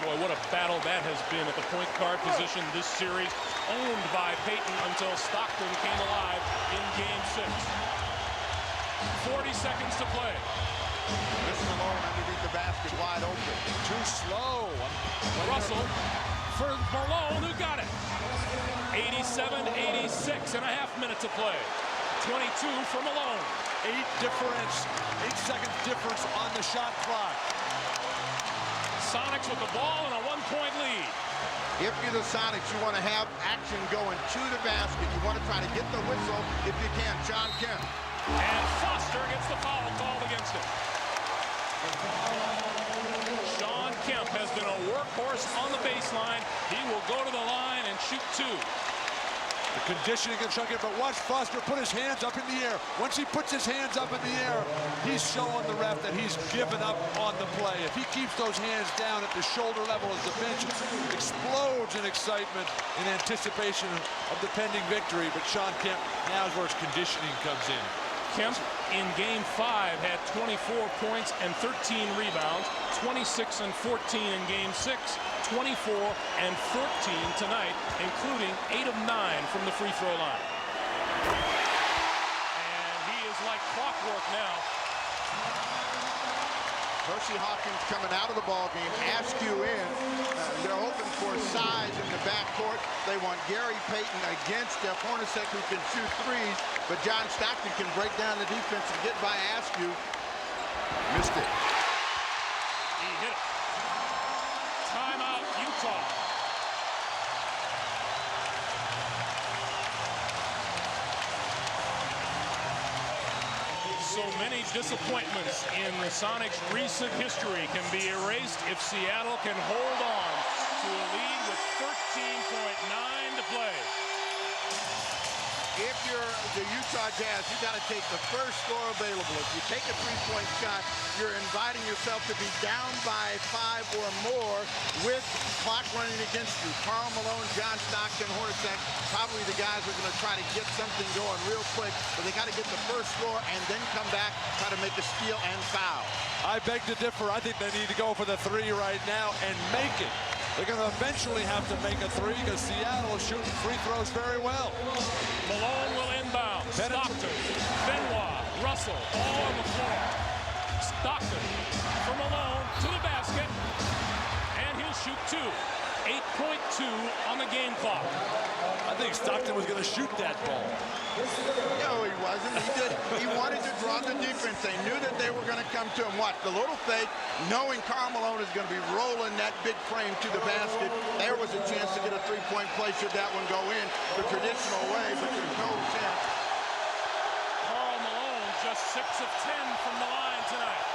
Boy, what a battle that has been at the point guard position this series, owned by Payton until Stockton came alive in Game 6. 40 seconds to play. This Malone underneath the basket, wide open. Too slow. Russell for Malone, who got it. 87-86, and a half minute to play. 22 for Malone. 8-second difference on the shot clock. Sonics with the ball and a one-point lead. If you're the Sonics, you want to have action going to the basket. You want to try to get the whistle if you can. Shawn Kemp. And Foster gets the foul called against him. Shawn Kemp has been a workhorse on the baseline. He will go to the line and shoot 2. The conditioning of Shawn Kemp, but watch Foster put his hands up in the air. Once he puts his hands up in the air, he's showing the ref that he's given up on the play. If he keeps those hands down at the shoulder level as the bench explodes in excitement in anticipation of the pending victory, but Shawn Kemp, now is where his conditioning comes in. Kemp in Game 5 had 24 points and 13 rebounds, 26 and 14 in Game 6, 24 and 14 tonight, including 8 of 9 from the free throw line. And he is like clockwork now. Percy Hawkins coming out of the ball game, Askew in. They're hoping for size in the backcourt. They want Gary Payton against Hornacek, who can shoot threes, but John Stockton can break down the defense and get by Askew. Missed it. He hit it. Timeout, Utah. So many disappointments in the Sonics' recent history can be erased if Seattle can hold on to a lead with 13.9 to play. If you're the Utah Jazz, you got to take the first score available. If you take a three-point shot, you're inviting yourself to be down by 5 or more with clock running against you. Karl Malone, John Stockton, Hornacek, probably the guys are going to try to get something going real quick, but they got to get the first score and then come back, try to make a steal and foul. I beg to differ. I think they need to go for the 3 right now and make it. They're going to eventually have to make a 3 because Seattle is shooting free throws very well. Malone will inbound. Stockton, Benoit, Russell, all on the floor. Stockton for Malone to the basket, and he'll shoot 2. 8.2 on the game clock. I think Stockton was going to shoot that ball. No, he wasn't. He wanted to draw the defense. They knew that they were going to come to him. Watch the little fake, knowing Karl Malone is going to be rolling that big frame to the basket. There was a chance to get a three-point play should that one go in the traditional way, but there's no chance. Karl Malone just 6 of 10 from the line tonight.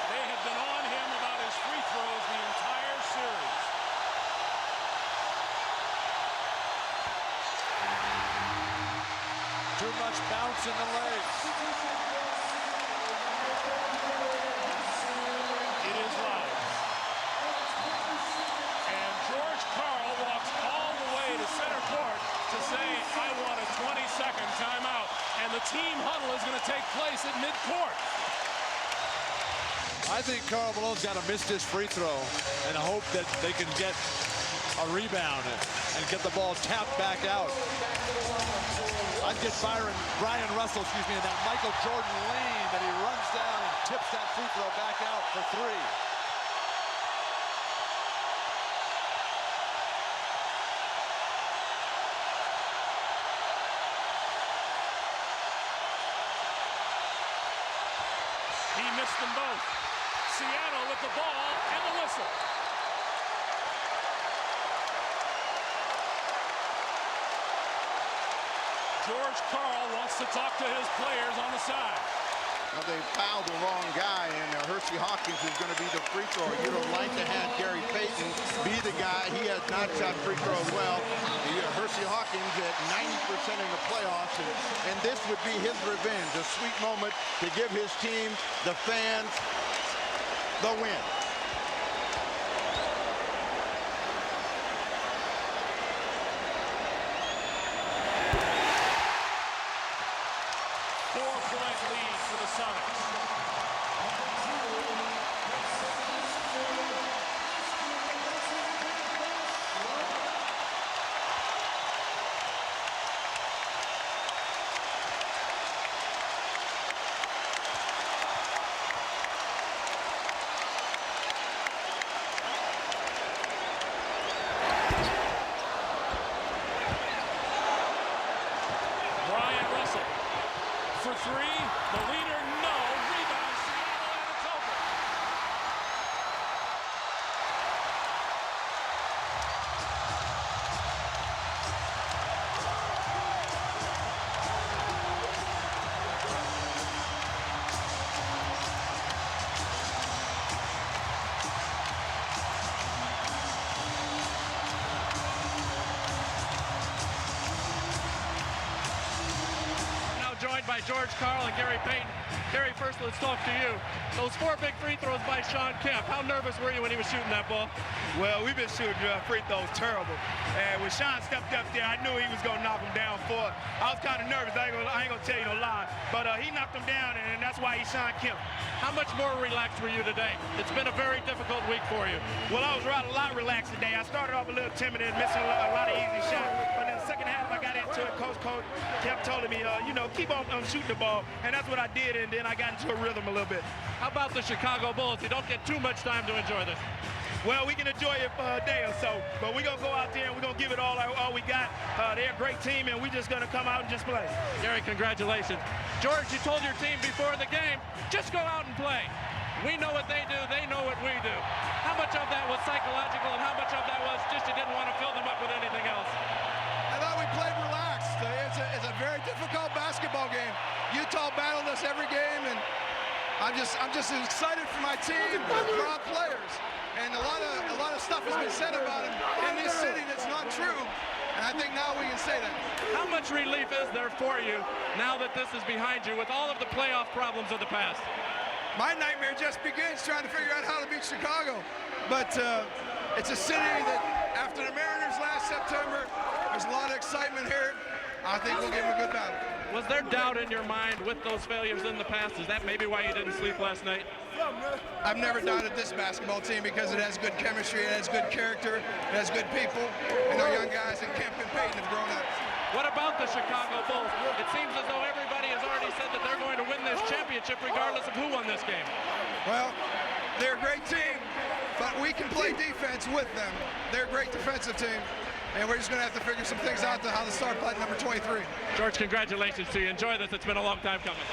They have been on him about his free throws the entire series. Too much bounce in the legs. It is live. And George Karl walks all the way to center court to say, I want a 20-second timeout. And the team huddle is going to take place at midcourt. I think Karl Malone's got to miss this free throw and hope that they can get a rebound and get the ball tapped back out. I'd get Brian Russell, in that Michael Jordan lane that he runs down and tips that free throw back out for 3. He missed them both. Seattle with the ball and the whistle. George Karl wants to talk to his players on the side. Well, they fouled the wrong guy, and Hersey Hawkins is going to be the free thrower. You'd have liked to have Gary Payton be the guy. He has not shot free throws well. Hersey Hawkins at 90% in the playoffs, and this would be his revenge, a sweet moment to give his team, the fans, the win. Four-point lead for the Sonics. For three, the leader, no. Rebound, Seattle, and it's over. Joined by George Karl and Gary Payton. Gary, first let's talk to you. Those 4 big free throws by Shawn Kemp. How nervous were you when he was shooting that ball? Well, we've been shooting free throws terrible. And when Shawn stepped up there, I knew he was going to knock him down for it. I was kind of nervous. I ain't going to tell you no lie. But he knocked him down, and that's why he's Shawn Kemp. How much more relaxed were you today? It's been a very difficult week for you. Well, I was a lot relaxed today. I started off a little timid and missing a lot of easy shots. But in the second half, I got into it. Coach kept telling me, keep on shooting the ball. And that's what I did, and then I got into a rhythm a little bit. How about the Chicago Bulls? You don't get too much time to enjoy this. Well, we can enjoy it for a day or so, but we're going to go out there and we're going to give it all we got. They're a great team, and we're just going to come out and just play. Gary, congratulations. George, you told your team before the game, just go out and play. We know what they do. They know what we do. How much of that was psychological, and how much of that was just you didn't want to fill them up with anything else? I thought we played relaxed. It's a very difficult basketball game. Utah battled us every game, and I'm just excited for my team, for our players. And a lot of stuff has been said about him in this city that's not true. And I think now we can say that. How much relief is there for you now that this is behind you with all of the playoff problems of the past? My nightmare just begins trying to figure out how to beat Chicago. But it's a city that after the Mariners last September, there's a lot of excitement here. I think we'll give them a good battle. Was there doubt in your mind with those failures in the past? Is that maybe why you didn't sleep last night? I've never doubted this basketball team because it has good chemistry, it has good character, it has good people, and our young guys in Kemp and Payton have grown up. What about the Chicago Bulls? It seems as though everybody has already said that they're going to win this championship regardless of who won this game. Well, they're a great team, but we can play defense with them. They're a great defensive team, and we're just going to have to figure some things out to how to start playing number 23. George, congratulations to you. Enjoy this. It's been a long time coming.